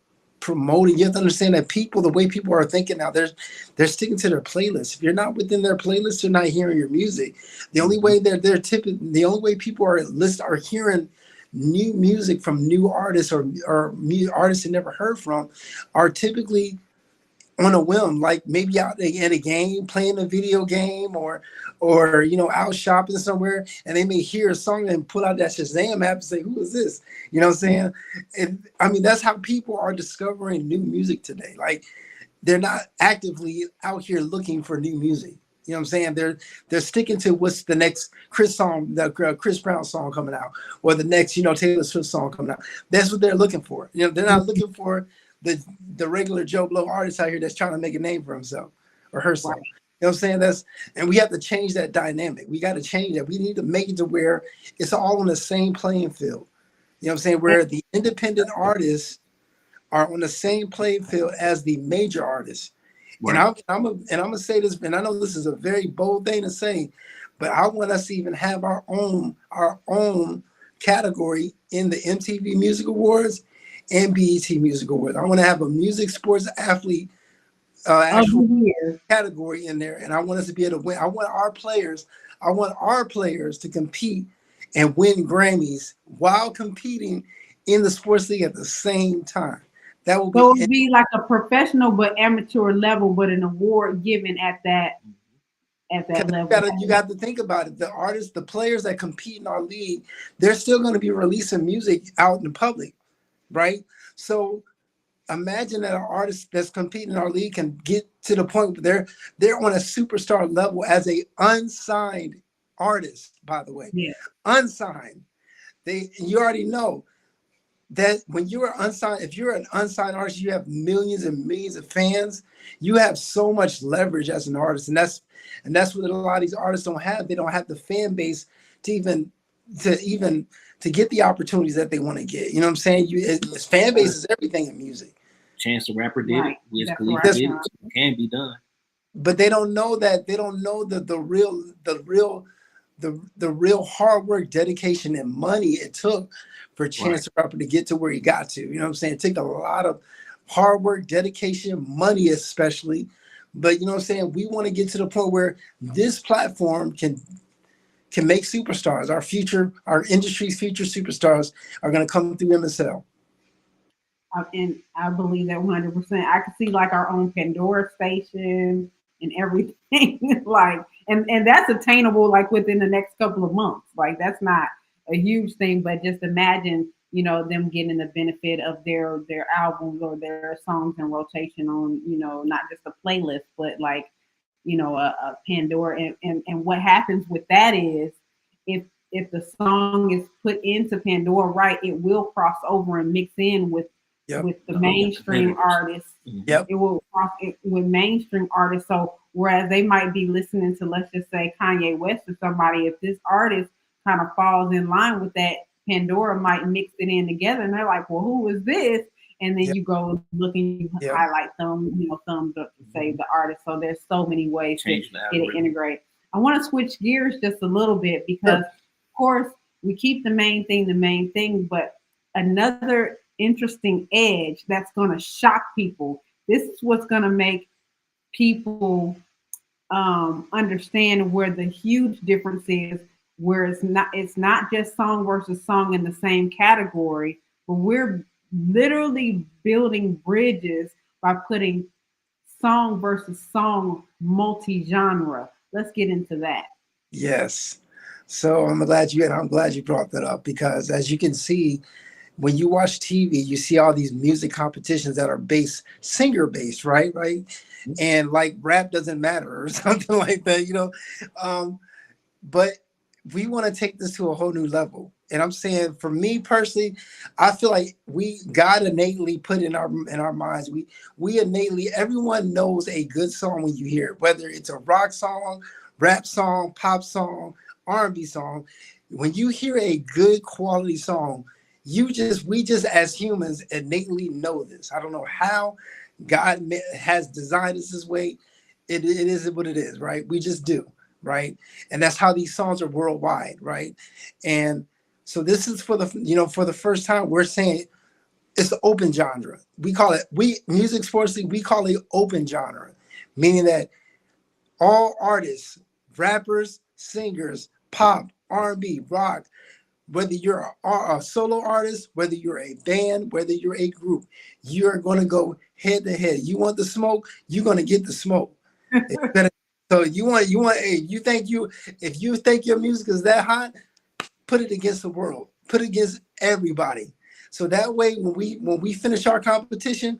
promoting, you have to understand that people, the way people are thinking now, they're sticking to their playlist. If you're not within their playlist, they're not hearing your music. The only way the only way people are hearing new music from new artists or artists they never heard from are typically on a whim, like maybe out in a game, playing a video game, or out shopping somewhere, and they may hear a song and pull out that Shazam app and say, "Who is this?" You know what I'm saying? And I mean, that's how people are discovering new music today. Like, they're not actively out here looking for new music. You know what I'm saying? They're sticking to what's the next Chris Brown song coming out, or the next Taylor Swift song coming out. That's what they're looking for. They're not looking for the regular Joe Blow artist out here that's trying to make a name for himself or herself. Right. You know what I'm saying? And we have to change that dynamic. We got to change that. We need to make it to where it's all on the same playing field. You know what I'm saying? Where the independent artists are on the same playing field as the major artists. Right. And I'm gonna say this, and I know this is a very bold thing to say, but I want us to even have our own category in the MTV Music Awards and BET Music Awards. I want to have a music sports athlete actual category in there, and I want us to be able to win. I want our players to compete and win Grammys while competing in the sports league at the same time. That will So it would be like a professional but amateur level, but an award given at that level. You got to think about it. The artists, the players that compete in our league, they're still going to be releasing music out in the public, right? So imagine that an artist that's competing in our league can get to the point where they're on a superstar level as a unsigned artist, by the way. Yeah. Unsigned. You already know that when you're unsigned, if you're an unsigned artist, you have millions and millions of fans. You have so much leverage as an artist, and that's what a lot of these artists don't have. They don't have the fan base to get the opportunities that they want to get. You know what I'm saying? Fan base is everything in music. Chance the Rapper did Right. it. Wiz That's Khalifa right. did it. So it can be done. But they don't know that. They don't know the real hard work, dedication, and money it took for Chance the Rapper to get to where he got to. You know what I'm saying? It took a lot of hard work, dedication, money especially. But you know what I'm saying? We want to get to the point where this platform can make superstars. Our industry's future superstars are going to come through MSL. And I believe that 100%. I could see like our own Pandora station and everything, like, and that's attainable like within the next couple of months. Like, that's not a huge thing, but just imagine, them getting the benefit of their albums or their songs in rotation on, not just a playlist, but like, a Pandora. And what happens with that is if the song is put into Pandora, right, it will cross over and mix in with Yep. with the mainstream artists. Yep. It will cross it with mainstream artists. So whereas they might be listening to, let's just say, Kanye West or somebody, if this artist kind of falls in line with that, Pandora might mix it in together, and they're like, "Well, who is this?" And then Yep. you go look and you Yep. highlight thumbs up to say the artist. So there's so many ways to Change the get it algorithm. integrated. I want to switch gears just a little bit because, of course, we keep the main thing, but another interesting edge that's going to shock people. This is what's going to make people understand where the huge difference is, where it's not just song versus song in the same category, but we're literally building bridges by putting song versus song multi-genre. Let's get into that. Yes. So I'm glad you brought that up, because as you can see, when you watch TV, you see all these music competitions that are singer based, right? Right. And like rap doesn't matter or something like that, but we want to take this to a whole new level. And I'm saying, for me personally, I feel like God innately put in our minds. We innately, everyone knows a good song when you hear it, whether it's a rock song, rap song, pop song, R&B song. When you hear a good quality song, we just as humans innately know this. I don't know how God has designed us this way. It is what it is, right? We just do, right? And that's how these songs are worldwide, right? And so this is for the first time we're saying it's the open genre. We call it, Music Sports League, we call it open genre, meaning that all artists, rappers, singers, pop, R&B, rock, whether you're a solo artist, whether you're a band, whether you're a group, you're going to go head to head. You want the smoke, you're going to get the smoke. So if you think your music is that hot, put it against the world, put it against everybody. So that way, when we finish our competition,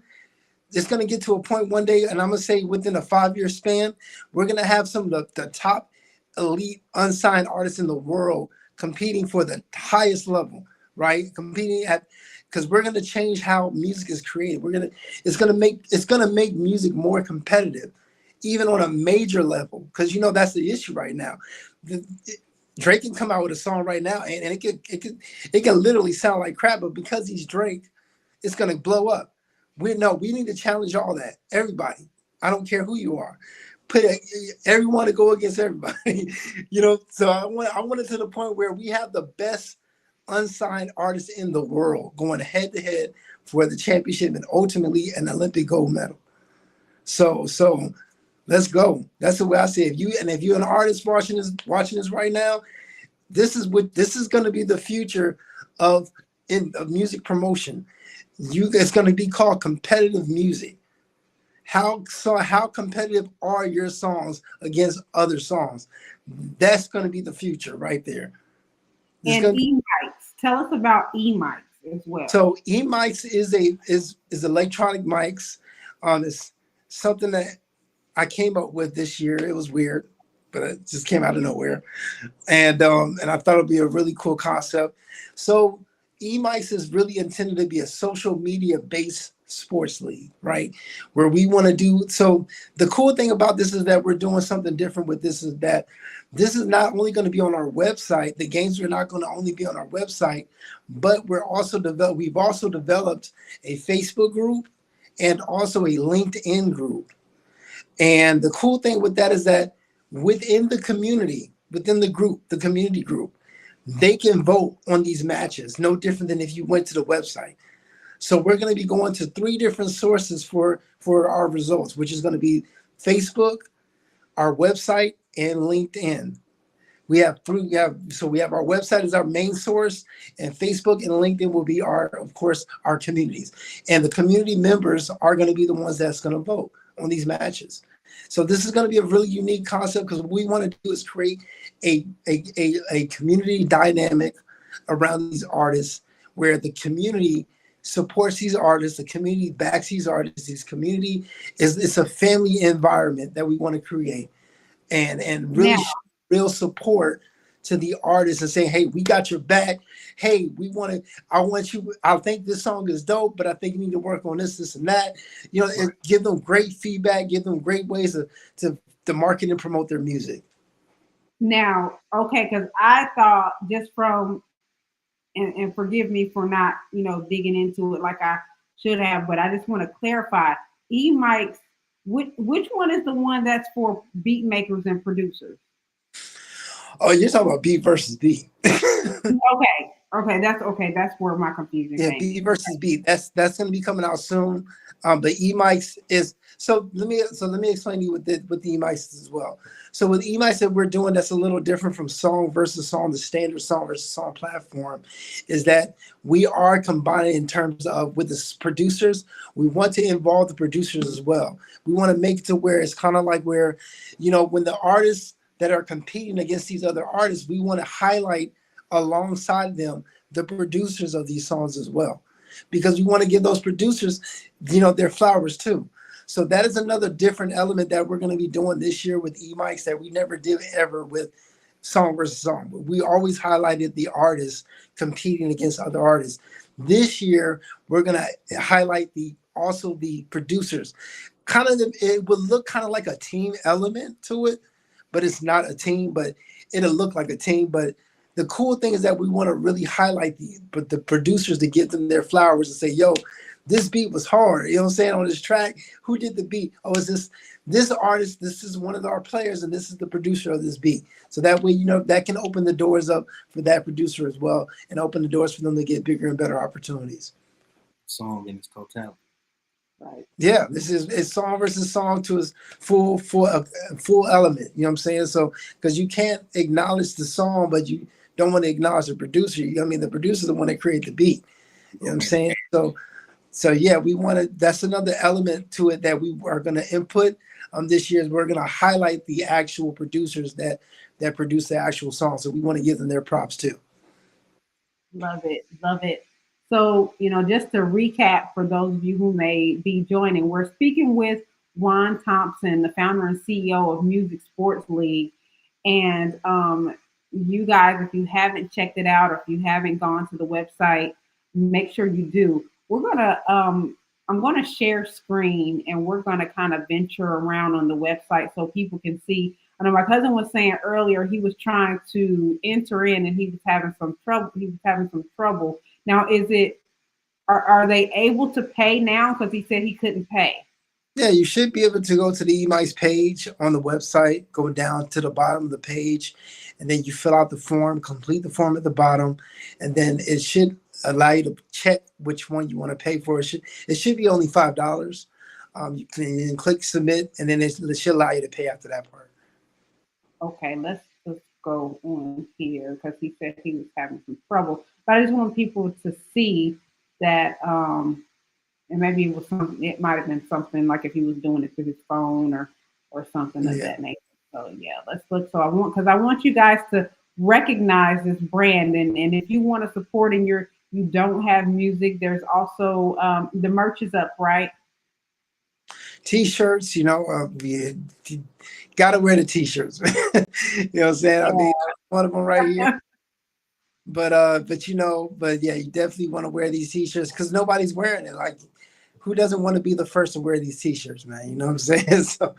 it's going to get to a point one day, and I'm going to say within a 5-year span, we're going to have some of the top elite unsigned artists in the world competing for the highest level, right? Because we're going to change how music is created. It's going to make music more competitive, even on a major level, because that's the issue right now. Drake can come out with a song right now, and it can literally sound like crap, but because he's Drake, it's going to blow up. We need to challenge all that. Everybody, I don't care who you are, everyone to go against everybody. So I want it to the point where we have the best unsigned artists in the world going head to head for the championship and ultimately an Olympic gold medal. So let's go. That's the way I see it. If you're an artist watching this right now, this is going to be the future of music promotion. It's going to be called competitive music. How competitive are your songs against other songs? That's going to be the future right there. And e-mics. Tell us about e-mics as well. So e-mics is electronic mics. It's something that I came up with this year. It was weird, but it just came out of nowhere. And I thought it'd be a really cool concept. So e-mics is really intended to be a social media based sports league, right? Where we want to do. So the cool thing about this is that we're doing something different with this, is that this is not only going to be on our website. The games are not going to only be on our website, but we've also developed a Facebook group and also a LinkedIn group. And the cool thing with that is that within the community, within the community group, they can vote on these matches, no different than if you went to the website. So we're going to be going to 3 different sources for our results, which is going to be Facebook, our website, and LinkedIn. We have our website is our main source, and Facebook and LinkedIn will be our communities. And the community members are going to be the ones that's going to vote on these matches. So this is going to be a really unique concept, because what we want to do is create a community dynamic around these artists, where the community supports these artists, the community backs these artists. This community it's a family environment that we want to create, and really real support to the artist and saying, hey, we got your back. Hey, I think this song is dope, but I think you need to work on this, and that. Give them great feedback, give them great ways to market and promote their music. Now, okay, because I thought just from, and forgive me for not, digging into it like I should have, but I just want to clarify, E-Mics, which one is the one that's for beat makers and producers? Oh, you're talking about beat versus beat. Okay, that's where my confusion came. Beat versus beat. That's going to be coming out soon. But E-Mics is let me explain to you what the E-Mics is as well. So with E-Mics that we're doing that's a little different from song versus song, the standard song versus song platform, is that we are combining in terms of with the producers. We want to involve the producers as well. We want to make it to where it's kind of like where, when the artists that are competing against these other artists, we want to highlight alongside them the producers of these songs as well, because we want to give those producers their flowers too. So that is another different element that we're going to be doing this year with E-Mics that we never did ever with song versus song. We always highlighted the artists competing against other artists. This year we're going to highlight also the producers. It would look kind of like a team element to it, but it's not a team, but it'll look like a team. But the cool thing is that we want to really highlight the producers to give them their flowers and say, yo, this beat was hard. You know what I'm saying? On this track, who did the beat? Oh, is this artist? This is one of our players, and this is the producer of this beat. So that way, that can open the doors up for that producer as well, and open the doors for them to get bigger and better opportunities. Song in its totality. Right. Yeah, it's song versus song to its full element. You know what I'm saying? So because you can't acknowledge the song, but you don't want to acknowledge the producer. The producer is the one that created the beat. You know what I'm saying? So yeah, we want to. That's another element to it that we are going to input this year. Is we're going to highlight the actual producers that produce the actual song. So we want to give them their props too. Love it. So, just to recap for those of you who may be joining, we're speaking with Juan Thompson, the founder and CEO of Music Sports League. And you guys, if you haven't checked it out or if you haven't gone to the website, make sure you do. I'm gonna share screen and we're gonna kind of venture around on the website so people can see. I know my cousin was saying earlier he was trying to enter in and he was having some trouble. Now, are they able to pay now? Because he said he couldn't pay. Yeah, you should be able to go to the E-Mics page on the website, go down to the bottom of the page, and then you fill out the form, complete the form at the bottom, and then it should allow you to check which one you want to pay for. It should be only $5. You can click submit, and then it should allow you to pay after that part. Okay, let's just go on here because he said he was having some trouble. But I just want people to see that, and maybe it might have been something like if he was doing it through his phone or something of that nature. So yeah, let's look. So I want you guys to recognize this brand, and if you want to support and you don't have music, there's also the merch is up, right? T-shirts, you gotta wear the T-shirts. You know what I'm saying? I mean, one of them right here. But yeah, you definitely want to wear these T-shirts because nobody's wearing it. Like, who doesn't want to be the first to wear these T-shirts, man? You know what I'm saying? So,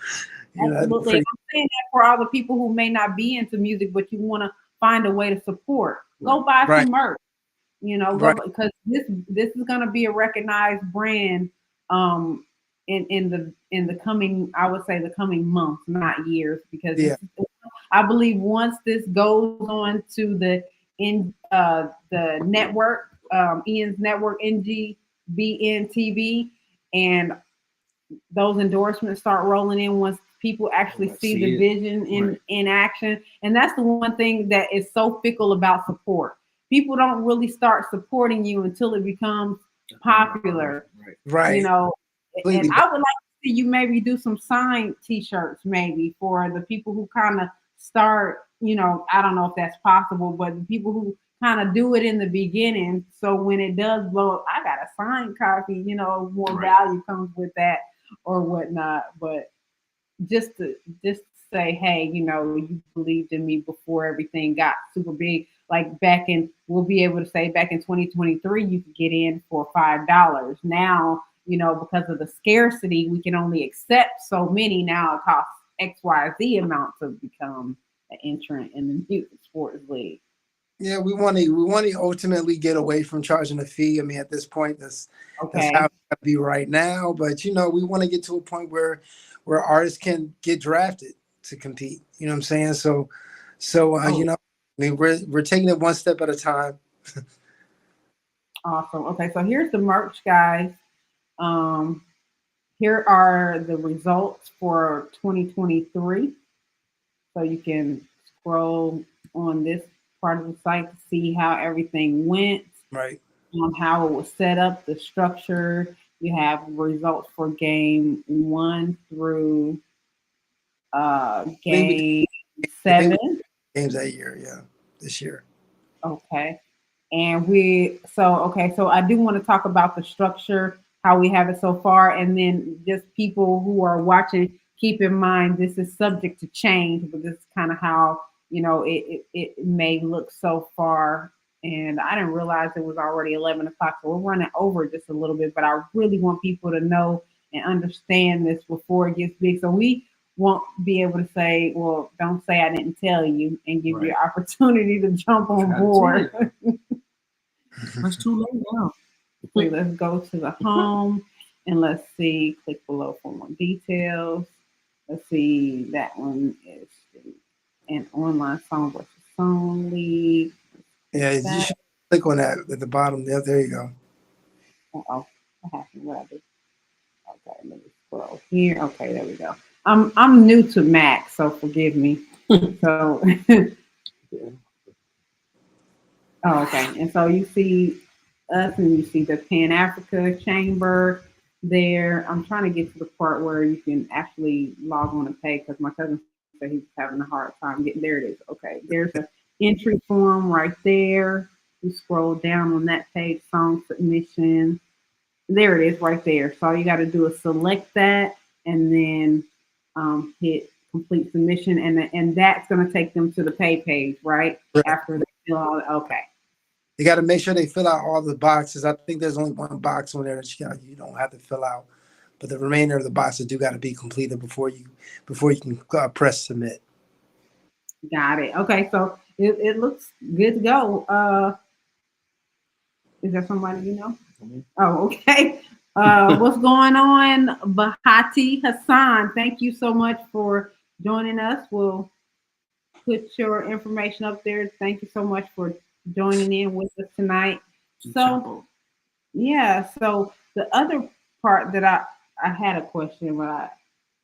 absolutely. I'm saying that for all the people who may not be into music, but you want to find a way to support. Go buy some merch. Because this is going to be a recognized brand in the coming, I would say the coming months, not years, because I believe once this goes on to the network, Ian's network, NGBN TV, and those endorsements start rolling in once people actually see the vision in action. And that's the one thing that is so fickle about support. People don't really start supporting you until it becomes popular. Right. And I would like to see you maybe do some signed T-shirts maybe for the people who kind of start, I don't know if that's possible, but the people who kind of do it in the beginning. So when it does blow up, I got a signed copy, more value comes with that or whatnot. But just say, hey, you believed in me before everything got super big. Like we'll be able to say back in 2023, you could get in for $5. Now, because of the scarcity, we can only accept so many. Now it costs XYZ amount to become an entrant in the music sports league. Yeah, we want to ultimately get away from charging a fee. I mean, at this point, that's how it's got to be right now. But we want to get to a point where artists can get drafted to compete. You know what I'm saying? So I mean, we're taking it one step at a time. Awesome. Okay, so here's the merch, guys. Here are the results for 2023. So you can scroll on this part of the site to see how everything went, right? How it was set up, the structure. You have results for game 1 through game 7. Games that year, this year. Okay. And so I do want to talk about the structure, how we have it so far, and then just people who are watching, keep in mind this is subject to change, but this is kind of how it may look so far. And I didn't realize it was already 11 o'clock, so we're running over just a little bit, but I really want people to know and understand this before it gets big. So we won't be able to say, well, don't say I didn't tell you, and give you an opportunity to jump on board. It's too late now. So let's go to the home and let's see, click below for more details. Let's see, that one is an online song versus song league. Yeah, you should click on that at the bottom. There you go. What happened? What I do? Okay, let me scroll here. Okay, there we go. I'm new to Mac, so forgive me. So okay. And so you see us and you see the Pan Africa Chamber there. I'm trying to get to the part where you can actually log on and pay, because my cousin said he's having a hard time getting there. It is. Okay. There's an entry form right there. You scroll down on that page, song submission. There it is right there. So all you got to do is select that and then hit complete submission. And that's going to take them to the pay page, right? After they fill out. Okay. You got to make sure they fill out all the boxes. I think there's only one box on there that you don't have to fill out, but the remainder of the boxes do got to be completed before you can press submit. Got it. Okay, so it looks good to go. Is there somebody you know? Mm-hmm. Oh, okay. What's going on, Bahati Hassan? Thank you so much for joining us. We'll put your information up there. Thank you so much for joining in with us tonight. So, so the other part that I had a question, but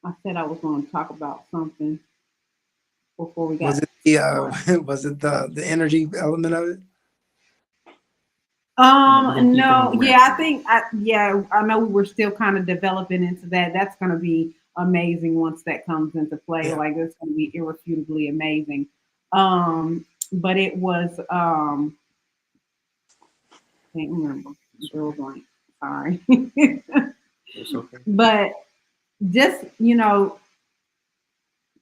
I said I was going to talk about something before we got. Was it the energy element of it? No, I know we were still kind of developing into that. That's going to be amazing once that comes into play. Like, it's going to be irrefutably amazing. But it was can't remember. Real blank. Sorry. It's okay. But just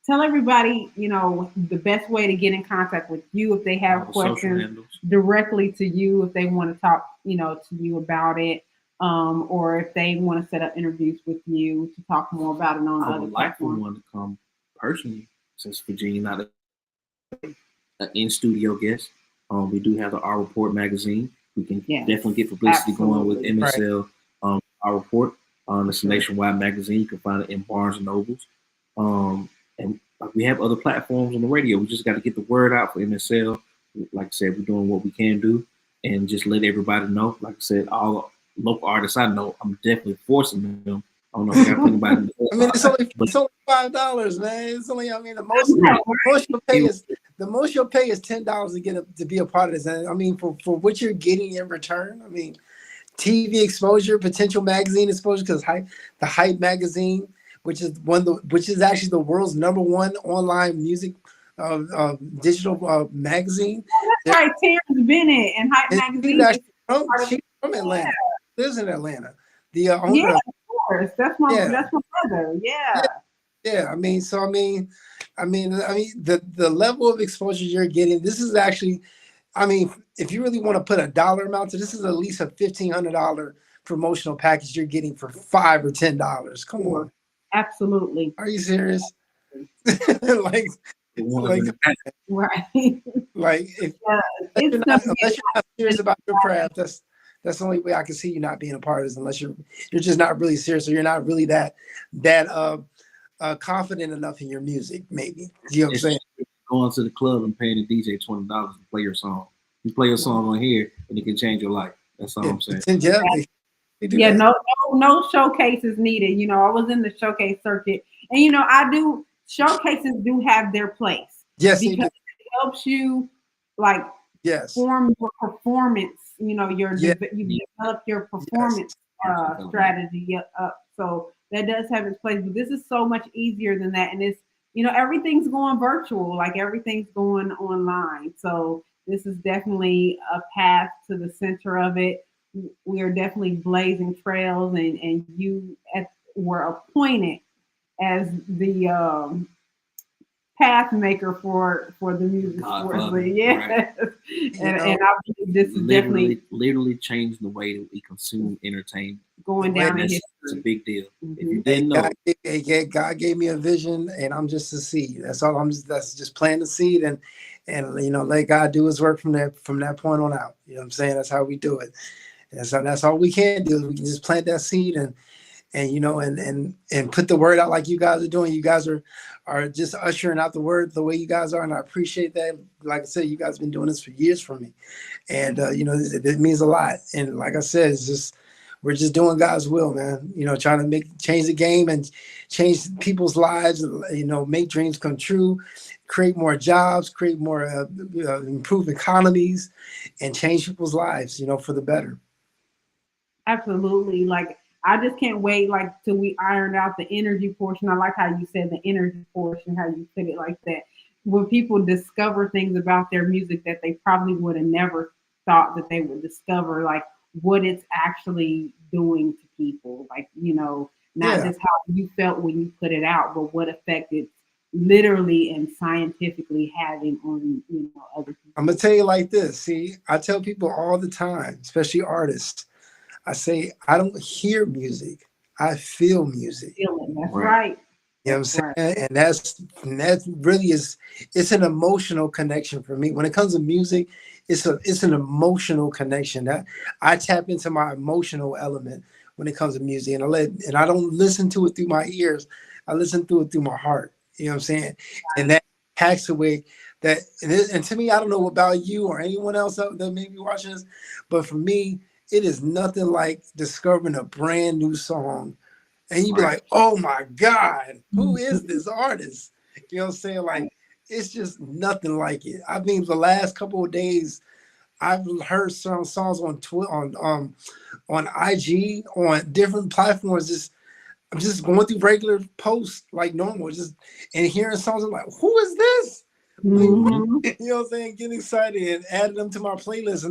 tell everybody the best way to get in contact with you if they have questions directly to you, if they want to talk to you about it, or if they want to set up interviews with you to talk more about it on other platforms. I would like for one to come personally, since Virginia not an in-studio guest. We do have the Our Report magazine. We can definitely get publicity going with MSL. Our Report. It's a nationwide magazine. You can find it in Barnes and Nobles. And we have other platforms on the radio. We just got to get the word out for MSL. Like I said, we're doing what we can do and just let everybody know. Like I said, all local artists I know, I'm definitely forcing them. I don't know if anybody. I mean, it's only $5, man. It's only, I mean, the most you'll pay is $10 to be a part of this. And I mean, for what you're getting in return, I mean, TV exposure, potential magazine exposure, because the Hype magazine, which is actually the world's #1 online music digital magazine. That's right, Terrence Bennett and Hype magazine. She's from Atlanta. Lives in Atlanta. The owner of course. That's my brother. Yeah. I mean, I mean, the level of exposure you're getting. This is actually, I mean, if you really want to put a dollar amount to this, is at least a $1,500 promotional package you're getting for $5 or $10. Come on, Absolutely. are you serious? like, like, Right. like if unless you're not serious about your craft, that's the only way I can see you not being a part is unless you're just not really serious or you're not really that confident enough in your music, maybe. You know what I'm saying? Going to the club and paying the DJ $20 to play your song. You play your song on here, and it can change your life. That's all I'm saying. Yeah, yeah, no showcases needed. You know, I was in the showcase circuit, and you know, showcases do have their place. Yes, because it helps you like form your performance. You know, you develop your performance strategy up. So that does have its place, but this is so much easier than that, and it's, you know, everything's going virtual, like everything's going online. So this is definitely a path to the center of it. We are definitely blazing trails, and you were appointed as the path maker for the music sports league. Yes. Right. and I believe this is literally changing the way that we consume entertainment. Going down in history. It's a big deal. Mm-hmm. If you didn't know, God gave me a vision, and I'm just a seed. That's all. That's just planting the seed, and you know, let God do His work from that point on out. You know what I'm saying? That's how we do it. And so that's all we can do. We can just plant that seed and you know, and put the word out like you guys are doing. You guys are just ushering out the word the way you guys are, and I appreciate that. Like I said, you guys have been doing this for years for me, and you know, it means a lot. And like I said, it's just, we're just doing God's will, man. You know, trying to change the game and change people's lives. You know, make dreams come true, create more jobs, create more improve economies, and change people's lives. You know, for the better. Absolutely. Like, I just can't wait, like, till we ironed out the energy portion. I like how you said the energy portion, how you put it like that. When people discover things about their music that they probably would have never thought that they would discover, like what it's actually doing to people. Like, you know, not just how you felt when you put it out, but what effect it's literally and scientifically having on, you know, other people. I'm gonna tell you like this. See, I tell people all the time, especially artists, I say, I don't hear music, I feel music. That's right. You know what I'm saying? Right. And that really is, it's an emotional connection for me. When it comes to music, it's an emotional connection that I tap into my emotional element when it comes to music. And I don't listen to it through my ears. I listen to it through my heart. You know what I'm saying? And that hacks away that, and to me, I don't know about you or anyone else that may be watching this, but for me, it is nothing like discovering a brand new song. And you'd be like, oh my God, who is this artist? You know what I'm saying? Like, it's just nothing like it. I mean, the last couple of days, I've heard some songs on IG, on different platforms. I'm just going through regular posts like normal, and hearing songs. I'm like, who is this? Mm-hmm. Like, you know what I'm saying? Getting excited and adding them to my playlist.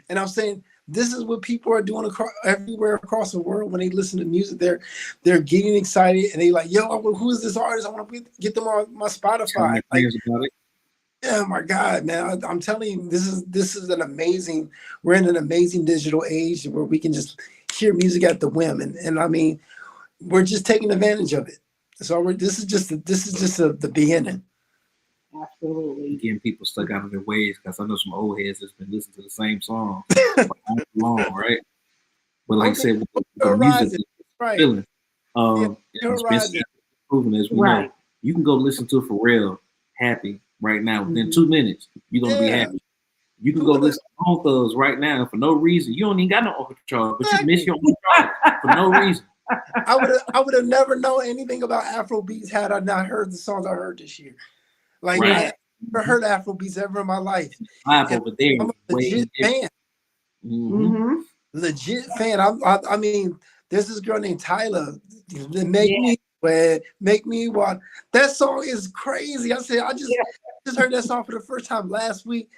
And I'm saying, this is what people are doing everywhere across the world when they listen to music. They're getting excited and they like, yo, who is this artist? I want to get them on my Spotify. Like, yeah, my God, man! I'm telling you, this is an amazing. We're in an amazing digital age where we can just hear music at the whim, and I mean, we're just taking advantage of it. So this is just the beginning. Absolutely. Getting people stuck out of their ways, because I know some old heads that's been listening to the same song for long, right? But like I said, with the music, right? Feeling, it's proven as we know, you can go listen to it for real, happy right now. Within 2 minutes, you're gonna be happy. You can go listen to Home Thugs right now for no reason. You don't even got no Uncle Charles, but you miss your Uncle Charles for no reason. I would have never known anything about Afro beats had I not heard the songs I heard this year. Like, I never heard Afro beats ever in my life. Over there, I'm a legit fan. Mm-hmm. Legit fan. I mean, there's this girl named Tyler. Make me want. That song is crazy. I just heard that song for the first time last week.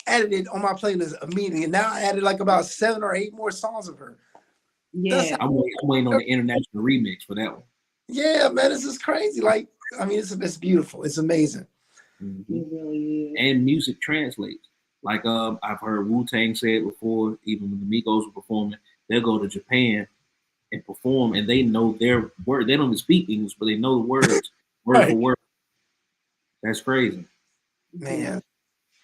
Added it on my playlist immediately, and now I added like about 7 or 8 more songs of her. Yeah, I'm waiting on the international remix for that one. Yeah, man, this is crazy. Like, I mean, it's beautiful. It's amazing. Mm-hmm. It really is. And music translates. Like I've heard Wu-Tang say it before, even when the Migos were performing, they'll go to Japan and perform and they know their word. They don't even speak English, but they know the words, word for Right. word. That's crazy. Man.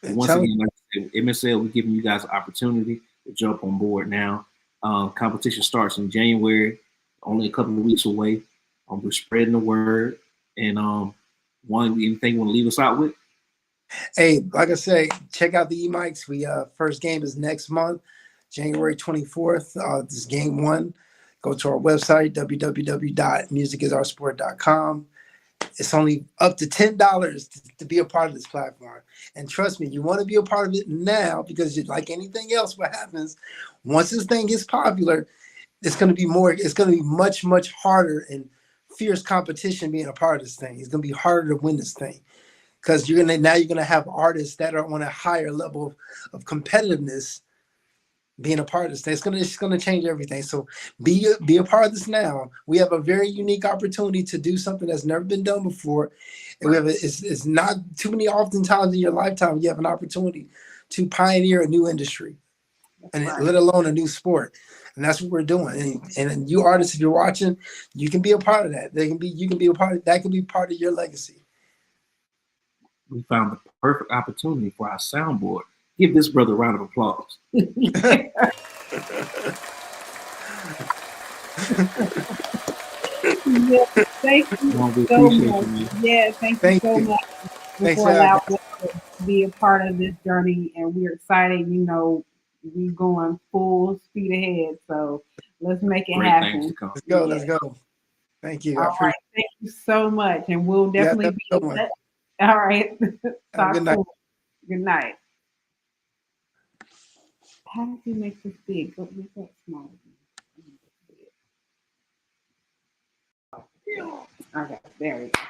And once again, like I said, MSL, we're giving you guys an opportunity to jump on board now. Competition starts in January, only a couple of weeks away. We're spreading the word. And Juan, anything you want to leave us out with? Hey, like I say, check out the E-Mics. We first game is next month, January 24th. This is game one. Go to our website, www.musicisoursport.com. It's only up to $10 to be a part of this platform. And trust me, you want to be a part of it now because like anything else, what happens, once this thing gets popular, it's going to be much, much harder and fierce competition being a part of this thing. It's going to be harder to win this thing. Because you're gonna have artists that are on a higher level of competitiveness being a part of this. It's gonna change everything. So be a part of this now. We have a very unique opportunity to do something that's never been done before. And we have it's not too many oftentimes in your lifetime you have an opportunity to pioneer a new industry, and let alone a new sport. And that's what we're doing. And you artists, if you're watching, you can be a part of that. You can be a part of that. Can be part of your legacy. We found the perfect opportunity for our soundboard. Give this brother a round of applause. Yeah, thank you so much. Yeah, thank you so much for allowing us to be a part of this journey. And we're excited, we're going full speed ahead. So let's make it happen. Let's go. Thank you. All right. Thank you so much. And we'll definitely be in touch. All right. Talk good night. soon. Good night. How did you make this big? Go make that small. Okay, there we go.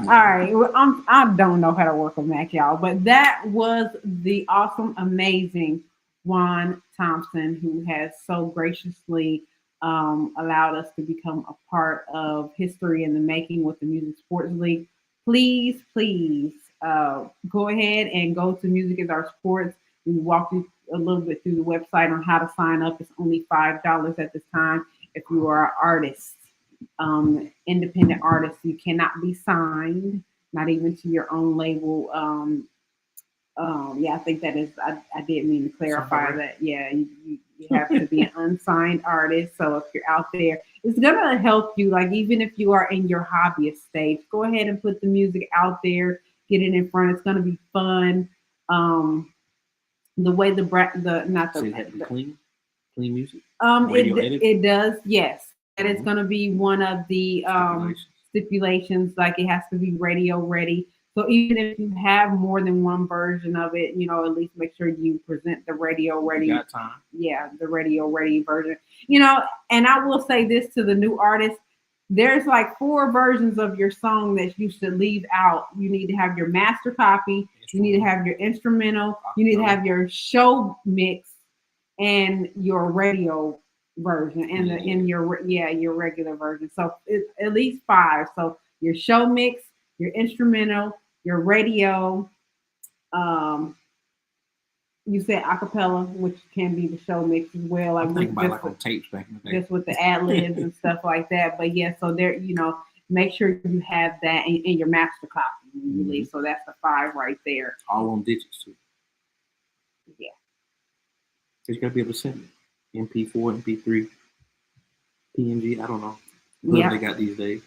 All right. Well, I don't know how to work a Mac, y'all, but that was the awesome, amazing Juan Thompson, who has so graciously allowed us to become a part of history in the making with the Music Sports League. Please, go ahead and go to Music is Our Sports. We walk you a little bit through the website on how to sign up. It's only $5 at this time. If you are an artist, independent artists, you cannot be signed, not even to your own label. I think that is, I did mean to clarify that. Yeah, you have to be an unsigned artist. So if you're out there, it's gonna help you. Like even if you are in your hobbyist stage, go ahead and put the music out there, get it in front. It's gonna be fun. The way clean music. It does, yes. And it's going to be one of the stipulations, like it has to be radio ready. So even if you have more than one version of it, at least make sure you present the radio ready. You got time. Yeah, the radio ready version. And I will say this to the new artists. There's like 4 versions of your song that you should leave out. You need to have your master copy. You need to have your instrumental. You need to have your show mix and your radio version and your regular version. So it's at least 5. So your show mix, your instrumental, your radio. You said acapella, which can be the show mix as well. Like on tapes back in the day, just with the ad libs and stuff like that. But yeah, so there, make sure you have that in your master copy when you leave. So that's the 5 right there. All on digits too. Yeah. You gotta be able to send it. MP4, MP3, PNG. I don't know. Whatever they got these days.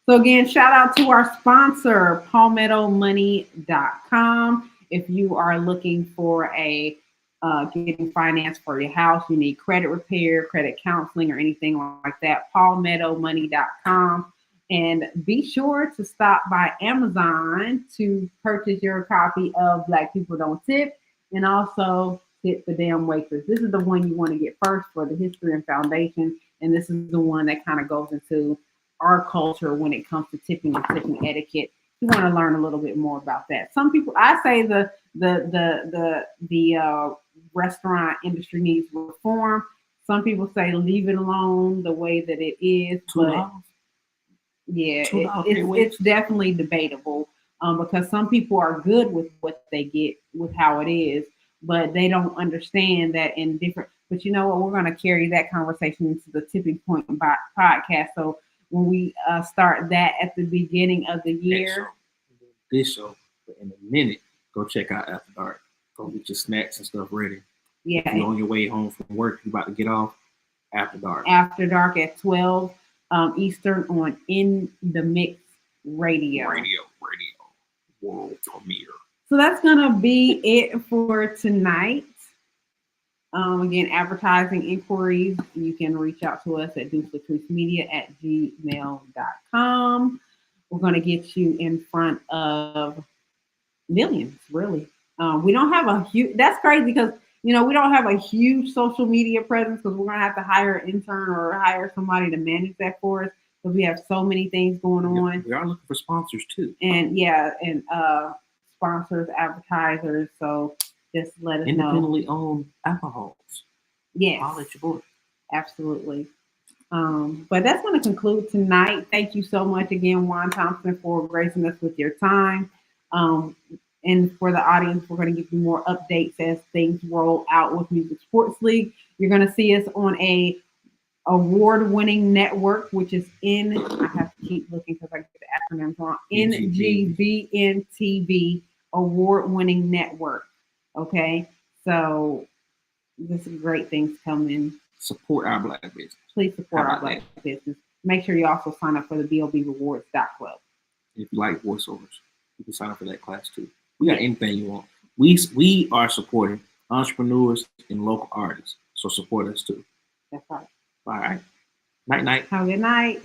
So again, shout out to our sponsor, palmettomoney.com. If you are looking for getting finance for your house, you need credit repair, credit counseling, or anything like that, palmettomoney.com. And be sure to stop by Amazon to purchase your copy of Black People Don't Tip, and also Tip the Damn Waitress. This is the one you want to get first for the history and foundation, and this is the one that kind of goes into our culture when it comes to tipping and tipping etiquette. You want to learn a little bit more about that. Some people, I say the restaurant industry needs reform. Some people say leave it alone the way that it is. Yeah, $2 pay waves. it's definitely debatable because some people are good with what they get with how it is, but they don't understand that in different. But you know what? We're going to carry that conversation into the tipping point podcast. So when we start that at the beginning of the year, This show, but in a minute, go check out After Dark. Go get your snacks and stuff ready. yeah, If you're on your way home from work, you're about to get off. After Dark. After Dark at 12 Eastern on In the Mix Radio. World premiere. So that's gonna be it for tonight. Again, advertising inquiries, you can reach out to us at deucelatruthmedia@gmail.com. We're gonna get you in front of millions, really. We don't have a huge. That's crazy because we don't have a huge social media presence because we're gonna have to hire an intern or hire somebody to manage that for us because we have so many things going on. We are looking for sponsors too. And sponsors, advertisers. So just let us know. Independently owned alcohols. Yes. I'll let you boy. Absolutely. But that's going to conclude tonight. Thank you so much again, Juan Thompson, for gracing us with your time. And for the audience, we're going to give you more updates as things roll out with Music Sports League. You're going to see us on a award-winning network, which is I have to keep looking because I get the acronyms wrong. NGBN TV award-winning network. Okay, so this is great things coming. Support our Black business. Please support our Black business. Make sure you also sign up for the BOBrewards.club. If you like voiceovers, you can sign up for that class too. We got anything you want. We are supporting entrepreneurs and local artists, so support us too. That's right. All right. Night. Have a good night.